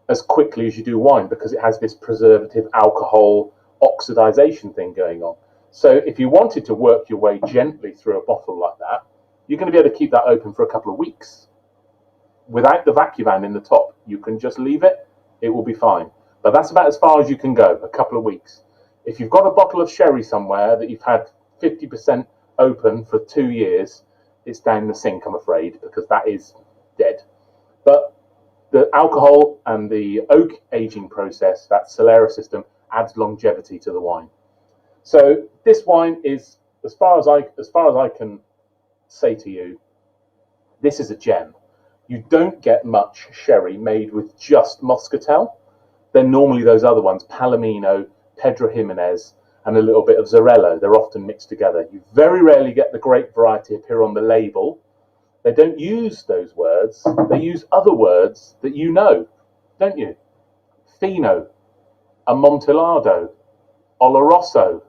as quickly as you do wine, because it has this preservative alcohol oxidization thing going on. So if you wanted to work your way gently through a bottle like that, you're going to be able to keep that open for a couple of weeks. Without the vacuum in the top, you can just leave it, it will be fine. But that's about as far as you can go, a couple of weeks. If you've got a bottle of sherry somewhere that you've had 50% open for 2 years, it's down the sink, I'm afraid, because that is dead. But the alcohol and the oak aging process, that Solera system, adds longevity to the wine. So this wine is, as far as I can say to you, this is a gem. You don't get much sherry made with just muscatel. They're normally those other ones, Palomino, Pedro Jimenez, and a little bit of Zorello. They're often mixed together. You very rarely get the grape variety appear on the label. They don't use those words. They use other words that you know, don't you? Fino, Amontillado, Oloroso,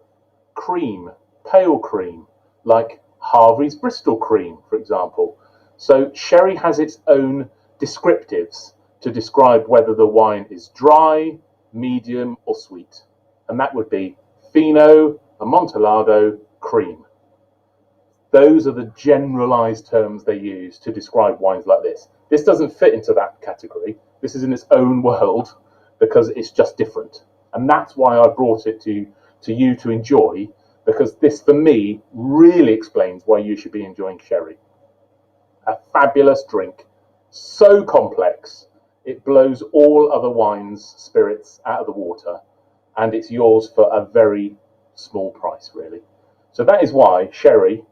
cream, pale cream, like Harvey's Bristol cream, for example. So sherry has its own descriptives to describe whether the wine is dry, medium, or sweet. And that would be Fino, Amontillado, cream. Those are the generalized terms they use to describe wines like this. This doesn't fit into that category. This is in its own world because it's just different. And that's why I brought it to you to enjoy, because this, for me, really explains why you should be enjoying sherry. A fabulous drink, so complex, it blows all other wines, spirits out of the water, and it's yours for a very small price, really. So that is why sherry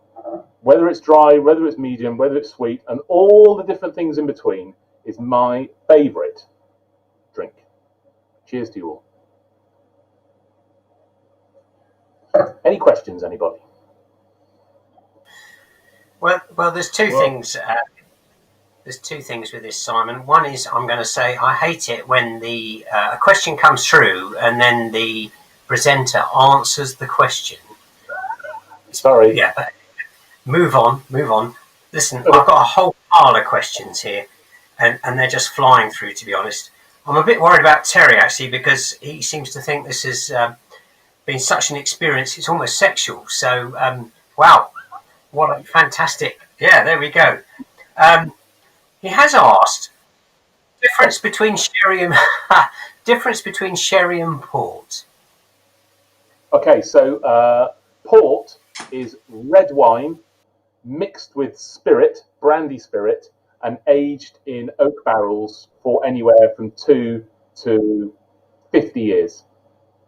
Whether it's dry, whether it's medium, whether it's sweet, and all the different things in between is my favourite drink. Cheers to you all. Any questions, anybody?
Well, there's two things. There's two things with this, Simon. One is I'm going to say I hate it when the a question comes through and then the presenter answers the question.
Sorry.
Yeah, but move on. Listen, I've got a whole pile of questions here, and they're just flying through, to be honest. I'm a bit worried about Terry, actually, because he seems to think this has been such an experience, it's almost sexual. So, wow, what a fantastic... Yeah, there we go. He has asked, difference between sherry and port.
Okay, so port is red wine mixed with spirit, brandy spirit, and aged in oak barrels for anywhere from 2 to 50 years.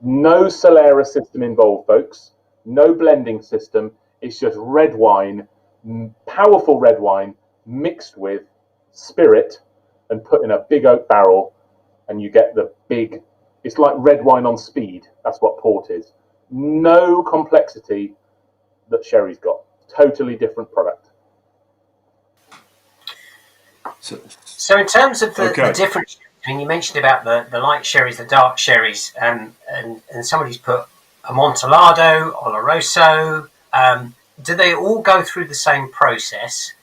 No Solera system involved, folks. No blending system. It's just red wine, powerful red wine, mixed with spirit and put in a big oak barrel, and you get the big... It's like red wine on speed. That's what port is. No complexity that sherry's got. Totally different product.
So in terms of the difference, I mean, you mentioned about the light sherries, the dark sherries, and somebody's put Amontillado, Oloroso. Do they all go through the same process?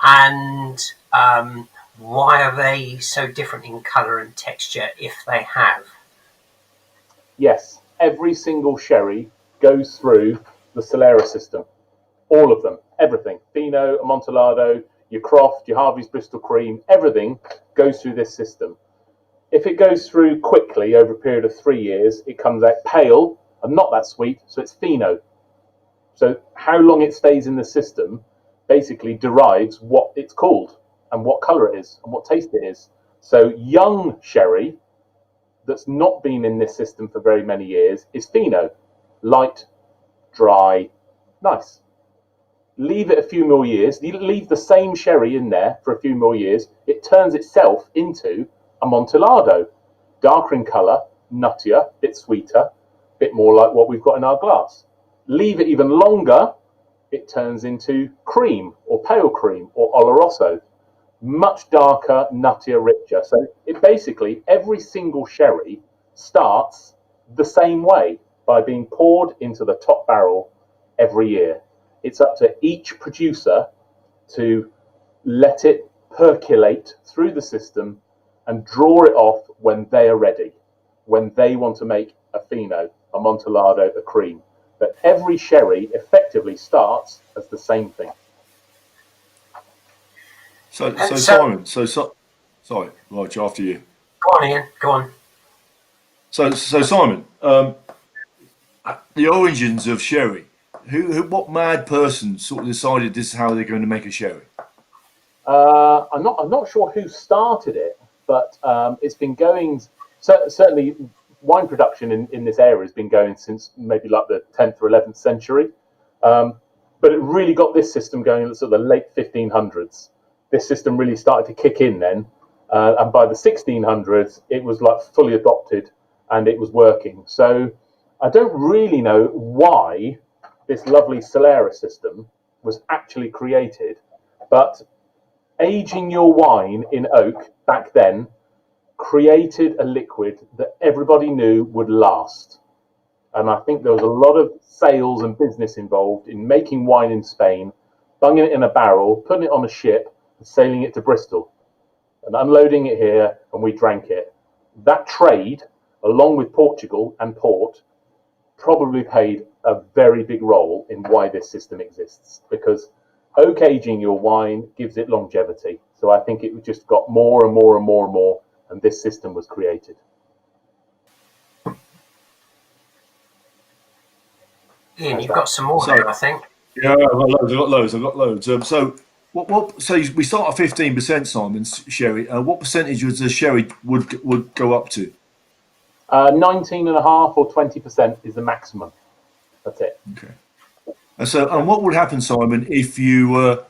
And why are they so different in colour and texture if they have?
Yes, every single sherry goes through the Solera system. All of them, everything. Fino, Amontillado, your Croft, your Harvey's Bristol Cream, everything goes through this system. If it goes through quickly over a period of 3 years, it comes out pale and not that sweet, so it's Fino. So how long it stays in the system basically derives what it's called and what colour it is and what taste it is. So young sherry that's not been in this system for very many years is Fino. Light, dry, nice. Leave it a few more years, leave the same sherry in there for a few more years, it turns itself into Amontillado. Darker in colour, nuttier, bit sweeter, bit more like what we've got in our glass. Leave it even longer, it turns into cream or pale cream or Oloroso. Much darker, nuttier, richer. So it basically, every single sherry starts the same way by being poured into the top barrel every year. It's up to each producer to let it percolate through the system and draw it off when they are ready, when they want to make a Fino, a Amontillado, a cream. But every sherry effectively starts as the same thing.
So Simon, sorry, Roger, after you.
Go on, Ian, go on.
So Simon, the origins of sherry. What mad person sort of decided this is how they're going to make a sherry?
I'm not sure who started it, but it's been going. Certainly, wine production in this area has been going since maybe like the 10th or 11th century. But it really got this system going in sort of the late 1500s. This system really started to kick in then, and by the 1600s, it was like fully adopted and it was working. So I don't really know why this lovely Solera system was actually created, but aging your wine in oak back then created a liquid that everybody knew would last. And I think there was a lot of sales and business involved in making wine in Spain, bunging it in a barrel, putting it on a ship, and sailing it to Bristol, and unloading it here, and we drank it. That trade, along with Portugal and port, probably played a very big role in why this system exists, because oak aging your wine gives it longevity. So I think it just got more and more and more and more, and this system was created.
Ian, you've got some more there, I think.
Yeah, I've got loads. So what? So we start at 15%, Simon, sherry. What percentage of the sherry would go up to?
19.5% or 20% is the maximum. That's it.
Okay. And what would happen, Simon, if you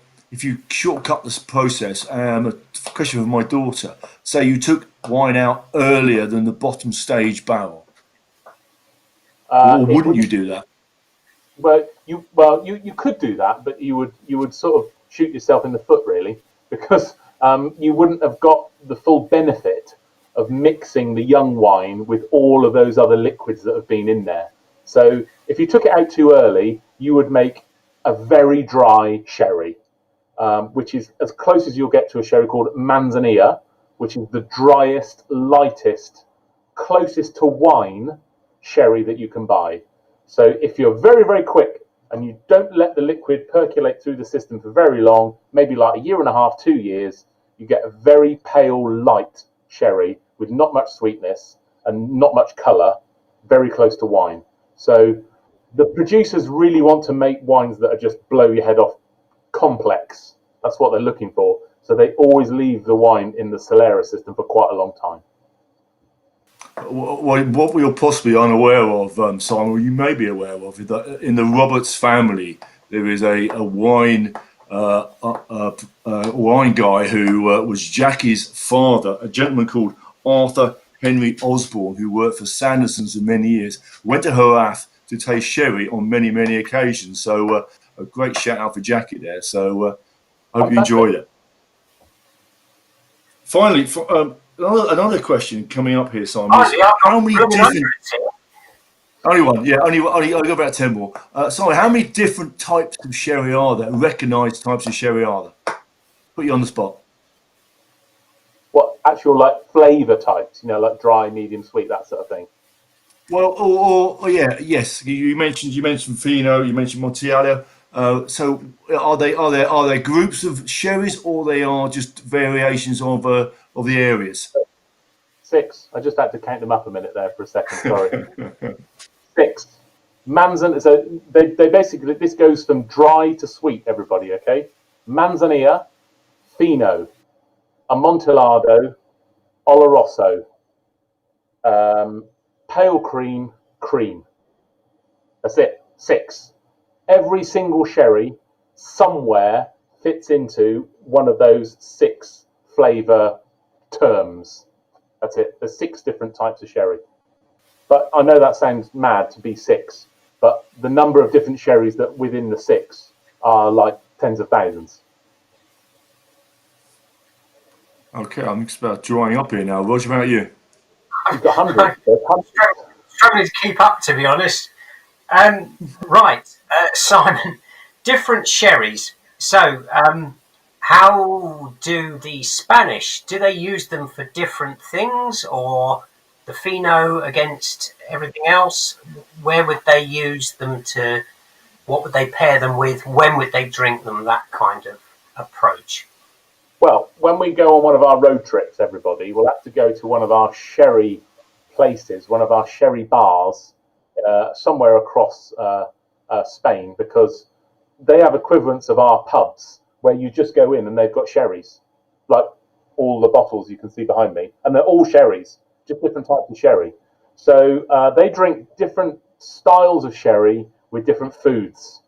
shortcut this process? A question for my daughter. Say you took wine out earlier than the bottom stage barrel, or wouldn't you do that?
You could do that, but you would sort of shoot yourself in the foot, really, because you wouldn't have got the full benefit of mixing the young wine with all of those other liquids that have been in there. So if you took it out too early, you would make a very dry sherry, which is as close as you'll get to a sherry called Manzanilla, which is the driest, lightest, closest to wine sherry that you can buy. So if you're very, very quick and you don't let the liquid percolate through the system for very long, maybe like a year and a half, 2 years, you get a very pale, light sherry with not much sweetness and not much colour, very close to wine. So the producers really want to make wines that are just blow your head off, complex. That's what they're looking for. So they always leave the wine in the Solera system for quite a long time.
What we're possibly unaware of, Simon, or you may be aware of, is that in the Roberts family there is a wine wine guy who was Jackie's father, a gentleman called Arthur Henry Osborne, who worked for Sanderson's for many years. Went to Horath to taste sherry on many, many occasions. So a great shout out for Jackie there. So hope you enjoyed it. Finally, another question coming up here, Simon. How many different? Only one, yeah. Only I got about 10 more. Simon, how many different types of sherry are there? Recognised types of sherry are there? Put you on the spot.
What actual like flavour types? You know, like dry, medium, sweet, that sort of thing.
Well, or yeah, yes. You mentioned Fino, you mentioned Monticello. So are they groups of sherries, or they are just variations of the areas?
6. I just had to count them up a minute there for a second. Sorry. 6. Manzan. So they basically, this goes from dry to sweet. Everybody, okay? Manzanilla, Fino, Amontillado, Oloroso, pale cream, cream. That's it. 6. Every single sherry somewhere fits into one of those 6 flavour terms. That's it. There's 6 different types of sherry. But I know that sounds mad to be 6, but the number of different sherries that within the 6 are like tens of thousands.
Okay, I'm just about drying up here now. Roger, how about you?
You've got hundreds.
Struggling to keep up, to be honest. Right, Simon, different sherries. So, how do the Spanish, do they use them for different things, or the Fino against everything else? Where would they use them to, what would they pair them with? When would they drink them? That kind of approach.
Well, when we go on one of our road trips, everybody, we'll have to go to one of our sherry places, one of our sherry bars, somewhere across Spain, because they have equivalents of our pubs where you just go in and they've got sherries, like all the bottles you can see behind me, and they're all sherries, just different types of sherry. So they drink different styles of sherry with different foods.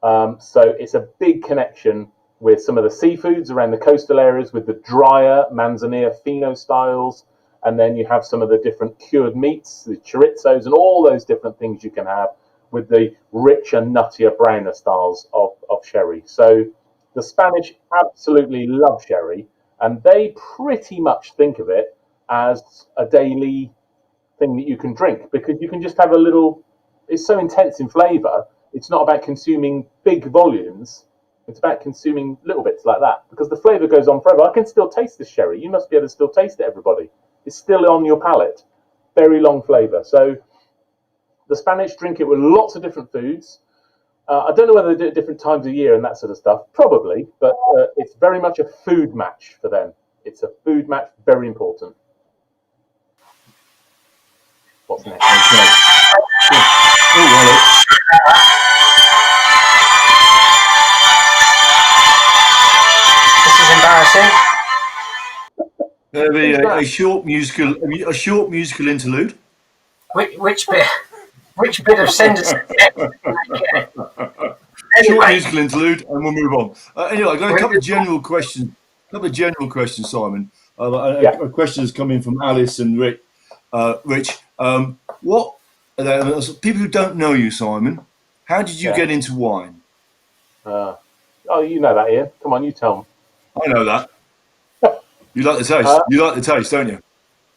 So it's a big connection with some of the seafoods around the coastal areas, with the drier Manzanilla Fino styles, and then you have some of the different cured meats, the chorizos, and all those different things you can have with the richer, nuttier, browner styles of sherry. So the Spanish absolutely love sherry, and they pretty much think of it as a daily thing that you can drink, because you can just have a little, it's so intense in flavour, it's not about consuming big volumes, it's about consuming little bits like that, because the flavour goes on forever. I can still taste this sherry. You must be able to still taste it, everybody. It's still on your palate. Very long flavour. So the Spanish drink it with lots of different foods. I don't know whether they do it at different times of year and that sort of stuff. Probably, but it's very much a food match for them. It's a food match, very important. What's next?
Okay. Oh, hello.
This is embarrassing.
There'll be a short musical interlude.
Which bit? Which bit of Sanderson?
short
Anyway,
musical interlude, and we'll move on. Anyway, I've got a
we're-
couple of general questions. Simon. A question has come in from Alice and Rick. Rich, what people who don't know you, Simon? How did you get into wine?
Oh, you know that, Ian. Come on, you tell them.
I know that. You like the taste. You like the taste, don't you?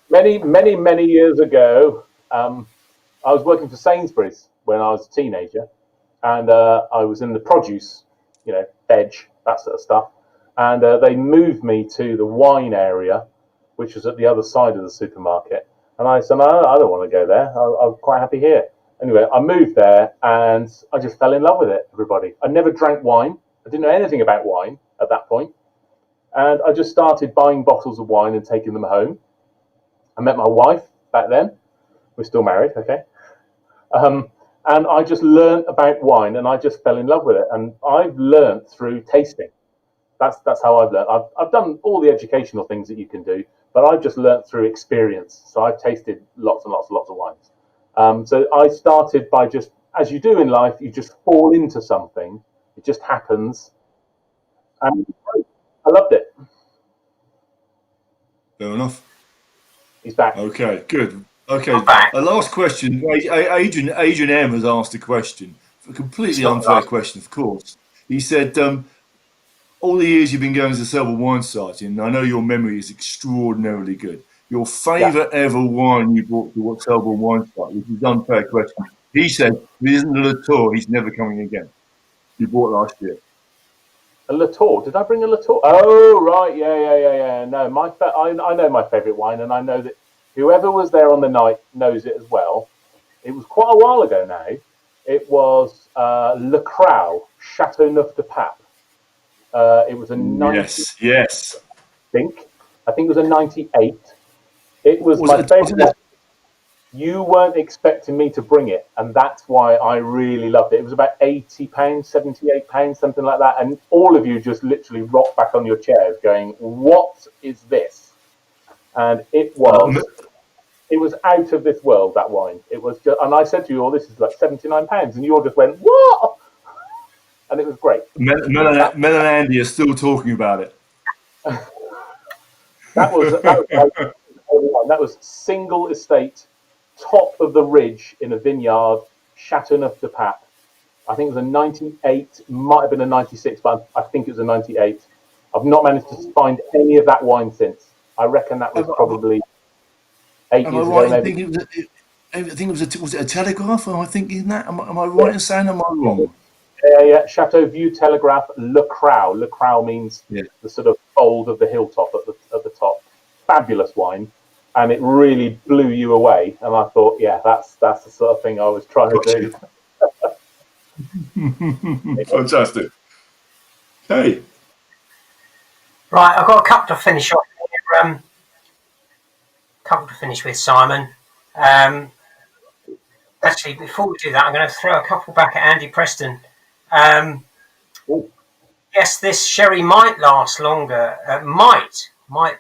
Many years ago, I was working for Sainsbury's when I was a teenager, and I was in the produce, veg, that sort of stuff. And they moved me to the wine area, which was at the other side of the supermarket. And I said, no, I don't want to go there. I'm quite happy here. Anyway, I moved there, and I just fell in love with it, everybody. I never drank wine. I didn't know anything about wine at that point. And I just started buying bottles of wine and taking them home. I met my wife back then. We're still married, okay? And I just learned about wine, and I just fell in love with it. And I've learned through tasting. That's how I've learned. I've done all the educational things that you can do, but I've just learned through experience. So I've tasted lots and lots and lots of wines. So I started by just, as you do in life, you just fall into something. It just happens, and I loved it.
Fair enough.
He's back.
Okay, good. Okay, a last question. Adrian M has asked a question, a completely unfair question, of course. He said, all the years you've been going to the Selborne Wine Society, and I know your memory is extraordinarily good. Your favourite ever wine you brought to what Selborne Wine Society, which is an unfair question. He said, if it isn't a Latour, he's never coming again. You bought last year.
A Latour? Did I bring a Latour? Oh, right, yeah. No, I know my favourite wine, and I know that whoever was there on the night knows it as well. It was quite a while ago now. It was Le Crow, Chateauneuf de Pape. It was a 90.
Yes.
I think it was a 98. It was my favourite. You weren't expecting me to bring it, and that's why I really loved it. It was about £80, £78, something like that, and all of you just literally rocked back on your chairs, going, "What is this?" And it was out of this world. That wine. It was just, and I said to you, "Oh, this is like £79," and you all just went, "What?" And it was great.
Mel and Andy are still talking about it.
That was single estate, top of the ridge in a vineyard, Chateauneuf de Pape. I think it was a 98, might have been a 96, but I think it was a 98. I've not managed to find any of that wine since. I reckon that was probably 8 years ago. Maybe.
I think was it a Telegraph? Am I thinking that? Am I right in saying? Am I wrong?
Yeah. Chateau View Telegraph Le Crow. Le Crow means the sort of fold of the hilltop at the top. Fabulous wine, and it really blew you away. And I thought, yeah, that's the sort of thing I was trying to do.
Fantastic. Hey.
Right, I've got a couple to finish off here. Couple to finish with, Simon. Actually, before we do that, I'm going to throw a couple back at Andy Preston. Yes, this sherry might last longer. Might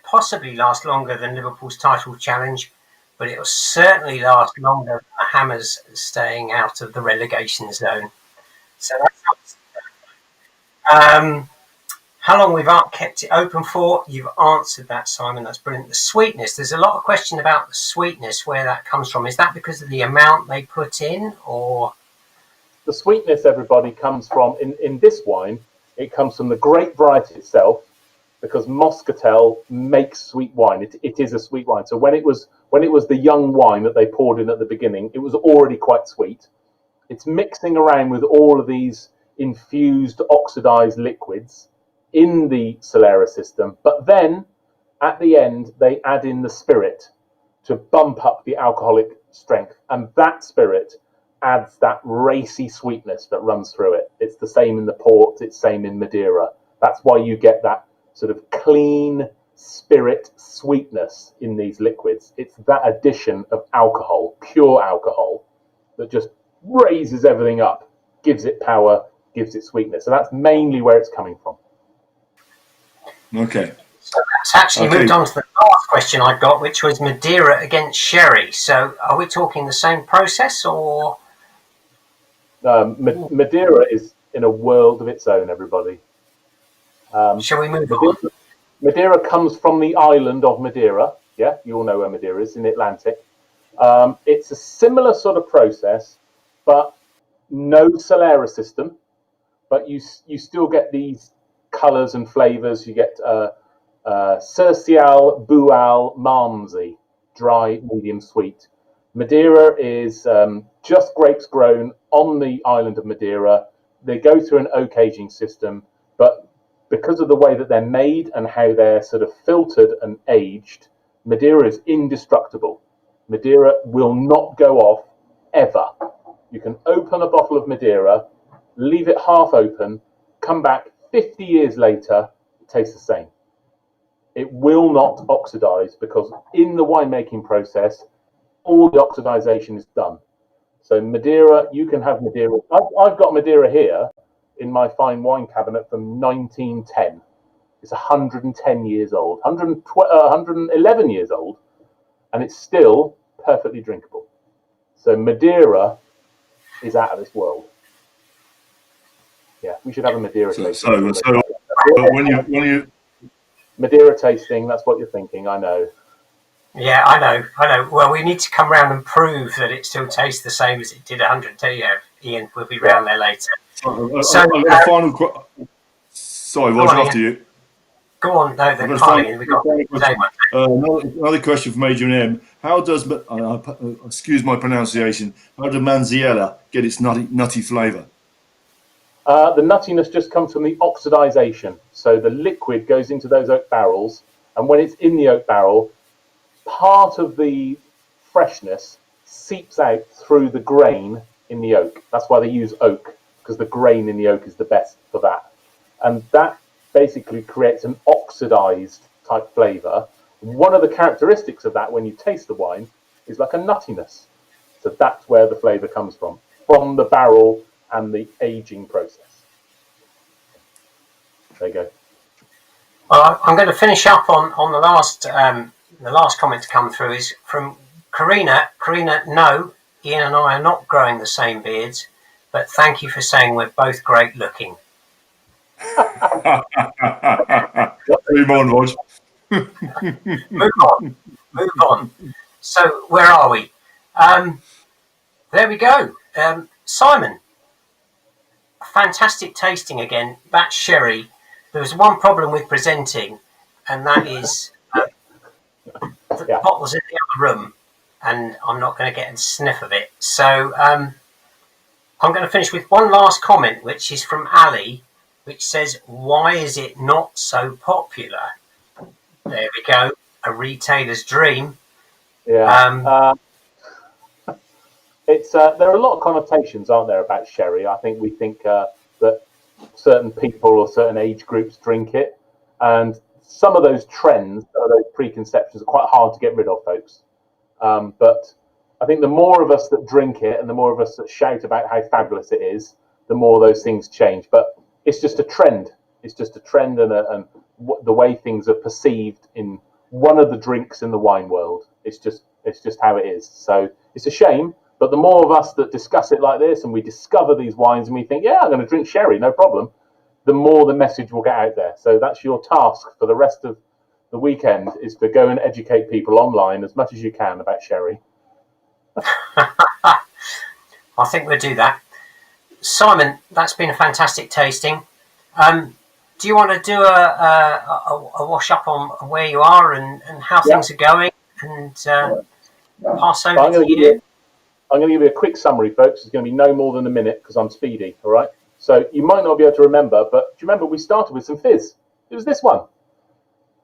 possibly last longer than Liverpool's title challenge, but it will certainly last longer than the Hammers staying out of the relegation zone. So that's how long we've kept it open for. You've answered that, Simon. That's brilliant. The sweetness. There's a lot of question about the sweetness, where that comes from. Is that because of the amount they put in, or?
The sweetness, everybody, comes from, in this wine, it comes from the grape variety itself, because Moscatel makes sweet wine. It is a sweet wine. So when it was the young wine that they poured in at the beginning, it was already quite sweet. It's mixing around with all of these infused oxidized liquids in the Solera system, but then at the end they add in the spirit to bump up the alcoholic strength, and that spirit adds that racy sweetness that runs through it. It's the same in the port, it's the same in Madeira. That's why you get that sort of clean spirit sweetness in these liquids. It's that addition of alcohol, pure alcohol, that just raises everything up, gives it power, gives it sweetness. So that's mainly where it's coming from.
Okay.
So that's actually moved on to the last question I got, which was Madeira against sherry. So are we talking the same process, or?
Madeira is in a world of its own, everybody.
Shall we move on?
Madeira comes from the island of Madeira. Yeah, you all know where Madeira is, in the Atlantic. It's a similar sort of process, but no Solera system. But you still get these colours and flavours. You get Cercial, Bual, Malmsey, dry, medium, sweet. Madeira is just grapes grown on the island of Madeira. They go through an oak aging system, but because of the way that they're made and how they're sort of filtered and aged, Madeira is indestructible. Madeira will not go off ever. You can open a bottle of Madeira, leave it half open, come back 50 years later, it tastes the same. It will not oxidize because in the winemaking process, all the oxidization is done. So Madeira, you can have Madeira. I've got Madeira here in my fine wine cabinet from 1910. It's 110 years old, 111 years old, and it's still perfectly drinkable. So Madeira is out of this world. Yeah, we should have a Madeira tasting.
When you
Madeira tasting, that's what you're thinking, I know.
Yeah, I know. Well, we need to come round and prove that it still tastes the same as it did 100 years. Ian will be round there later.
I've got a final question. Sorry, Roger, after you.
Go on, no, they're piling in. We've got
another question from Adrian M. How does, excuse my pronunciation, how does Manziella get its nutty flavour?
The nuttiness just comes from the oxidization. So the liquid goes into those oak barrels, and when it's in the oak barrel, part of the freshness seeps out through the grain in the oak. That's why they use oak, because the grain in the oak is the best for that. And that basically creates an oxidized type flavor. One of the characteristics of that when you taste the wine is like a nuttiness. So that's where the flavor comes from the barrel and the aging process. There you go.
Well, I'm going to finish up on the last comment to come through is from Karina. Karina, no, Ian and I are not growing the same beards, but thank you for saying we're both great looking.
Move on, Rog.
Move on. So where are we? There we go. Simon, fantastic tasting again. That sherry. There was one problem with presenting, and that is the bottle's in the other room, and I'm not going to get a sniff of it. So I'm going to finish with one last comment, which is from Ali, which says, "Why is it not so popular?" There we go. A retailer's dream.
Yeah. It's there are a lot of connotations, aren't there, about sherry? I think we think that certain people or certain age groups drink it, and some of those trends or those preconceptions are quite hard to get rid of, folks. But I think the more of us that drink it and the more of us that shout about how fabulous it is, the more those things change. But it's just a trend. It's just a trend and the way things are perceived in one of the drinks in the wine world. It's just how it is. So it's a shame. But the more of us that discuss it like this and we discover these wines and we think, yeah, I'm going to drink sherry, no problem, the more the message will get out there. So that's your task for the rest of the weekend, is to go and educate people online as much as you can about sherry.
I think we'll do that. Simon, that's been a fantastic tasting. Do you want to do a wash up on where you are and how things are going and pass over to you?
I'm going to give you a quick summary, folks. It's going to be no more than a minute because I'm speedy, all right? So you might not be able to remember, but do you remember we started with some fizz? It was this one.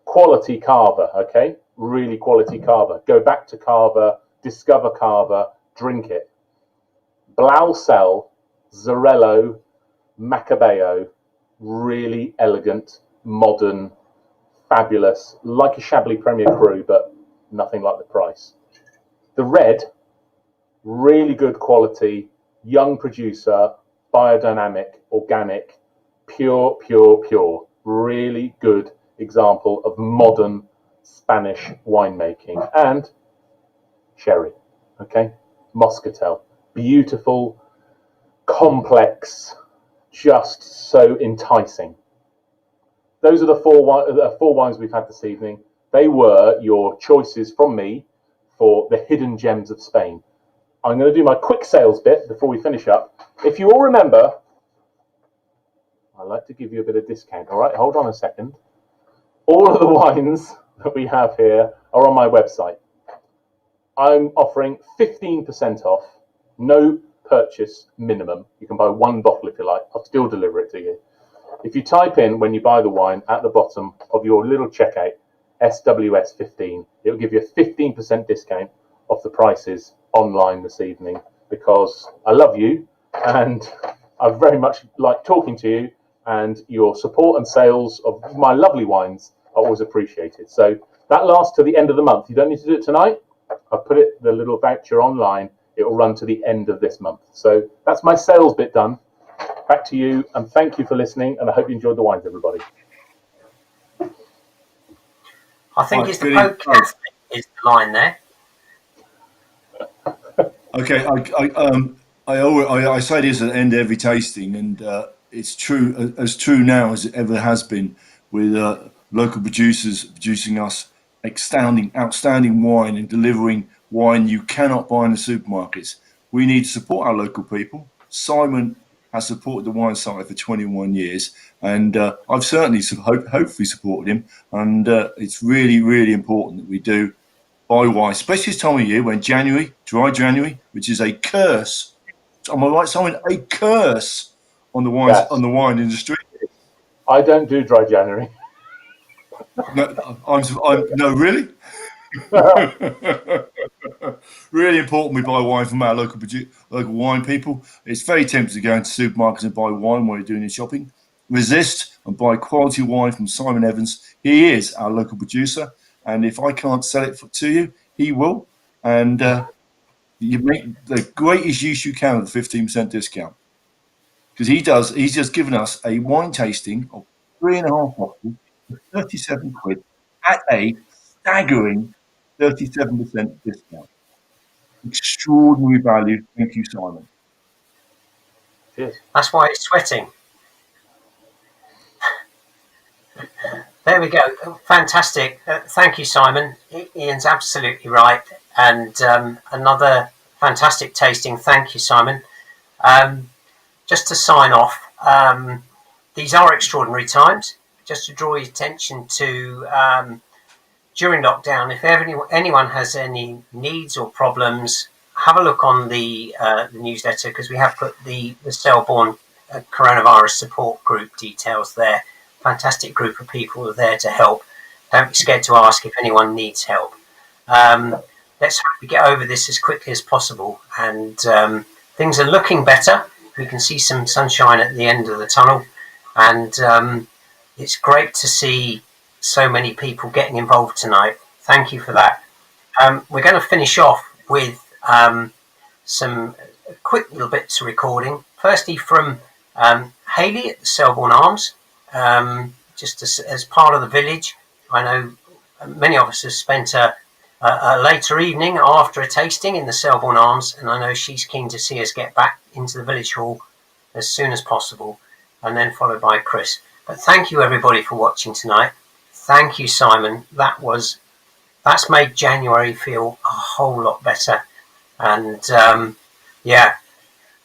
Quality Carver, okay? Really quality Carver. Go back to Carver, discover Carver, drink it. Blausel, Zorello, Macabeo, really elegant, modern, fabulous, like a Chablis Premier Cru, but nothing like the price. The red, really good quality, young producer, biodynamic, organic, pure, really good example of modern Spanish winemaking. And sherry, okay? Moscatel, beautiful, complex, just so enticing. Those are the four wines we've had this evening. They were your choices from me for the hidden gems of Spain. I'm going to do my quick sales bit before we finish up. If you all remember, I like to give you a bit of discount. All right, hold on a second. All of the wines that we have here are on my website. I'm offering 15% off, no purchase minimum. You can buy one bottle if you like. I'll still deliver it to you. If you type in, when you buy the wine, at the bottom of your little checkout, SWS15, it will give you a 15% discount off the prices online this evening, because I love you and I very much like talking to you, and your support and sales of my lovely wines are always appreciated. So that lasts to the end of the month. You don't need to do it tonight. I've put the little voucher online. It will run to the end of this month. So that's my sales bit done. Back to you, and thank you for listening, and I hope you enjoyed the wines, everybody.
I think it's the Pope Catholic is the line there.
Okay, I say this at the end of every tasting, and it's true, as true now as it ever has been, with local producers producing us outstanding wine and delivering wine you cannot buy in the supermarkets. We need to support our local people. Simon has supported the wine site for 21 years, and I've certainly hopefully supported him, and it's really, really important that we do buy wine, especially this time of year when dry January, which is a curse. Am I right, Simon? A curse on the wine on the wine industry.
I don't do dry January.
No, really. Really important we buy wine from our local wine people. It's very tempting to go into supermarkets and buy wine while you're doing your shopping. Resist and buy quality wine from Simon Evans. He is our local producer, and if I can't sell it to you, he will. And you make the greatest use you can of the 15% discount, because he's just given us a wine tasting of 3.5 bottles for 37 quid at a staggering 37% discount. Extraordinary value. Thank you, Simon.
Cheers.
That's why it's sweating. There we go. Fantastic. Thank you, Simon. Ian's absolutely right. And another fantastic tasting. Thank you, Simon. Just to sign off, these are extraordinary times. Just to draw your attention to, during lockdown, if anyone has any needs or problems, have a look on the newsletter, because we have put the Selborne coronavirus support group details there. Fantastic group of people who are there to help. Don't be scared to ask if anyone needs help. Let's hope we get over this as quickly as possible, and things are looking better. We can see some sunshine at the end of the tunnel, and it's great to see so many people getting involved tonight. Thank you for that. We're going to finish off with some quick little bits of recording. Firstly, from Hayley at the Selborne Arms, just as part of the village. I know many of us have spent a later evening after a tasting in the Selborne Arms, and I know she's keen to see us get back into the village hall as soon as possible, and then followed by Chris. But thank you everybody for watching tonight. Thank you, Simon. That's made January feel a whole lot better, and yeah,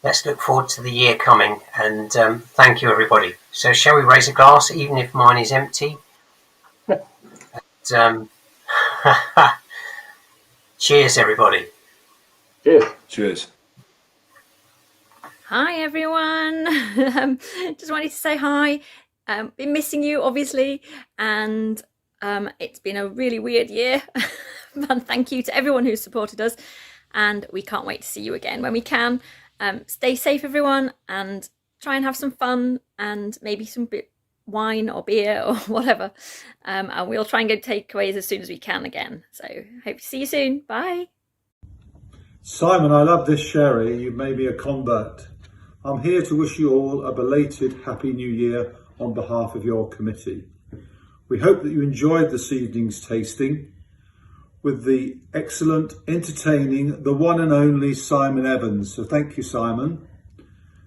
let's look forward to the year coming, and thank you everybody. So shall we raise a glass, even if mine is empty? And, cheers everybody.
Cheers.
Cheers.
Hi everyone. Just wanted to say hi. Been missing you obviously, and it's been a really weird year. And thank you to everyone who's supported us, and we can't wait to see you again when we can. Stay safe everyone, and try and have some fun, and maybe some wine or beer or whatever, and we'll try and get takeaways as soon as we can again. So hope to see you soon. Bye.
Simon, I love this sherry. You may be a convert. I'm here to wish you all a belated Happy New Year on behalf of your committee. We hope that you enjoyed this evening's tasting with the excellent, entertaining, the one and only Simon Evans. So thank you, Simon.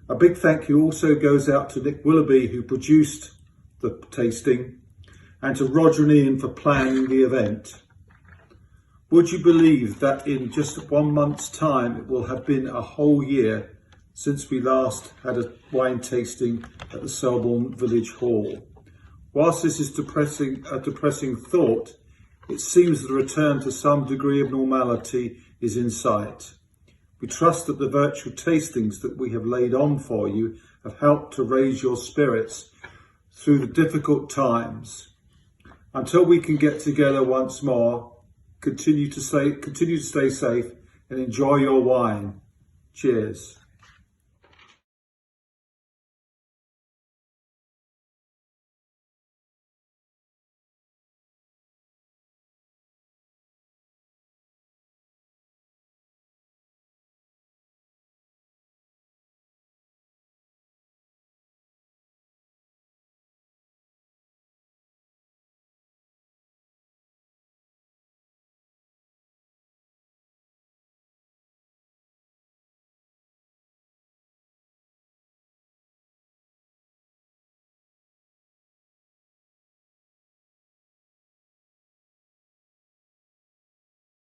A big thank you also goes out to Nick Willoughby, who produced the tasting, and to Roger and Ian for planning the event. Would you believe that in just 1 month's time it will have been a whole year since we last had a wine tasting at the Selborne Village Hall? Whilst this is a depressing thought, it seems that a return to some degree of normality is in sight. We trust that the virtual tastings that we have laid on for you have helped to raise your spirits through the difficult times. Until we can get together once more, continue to stay safe and enjoy your wine. Cheers.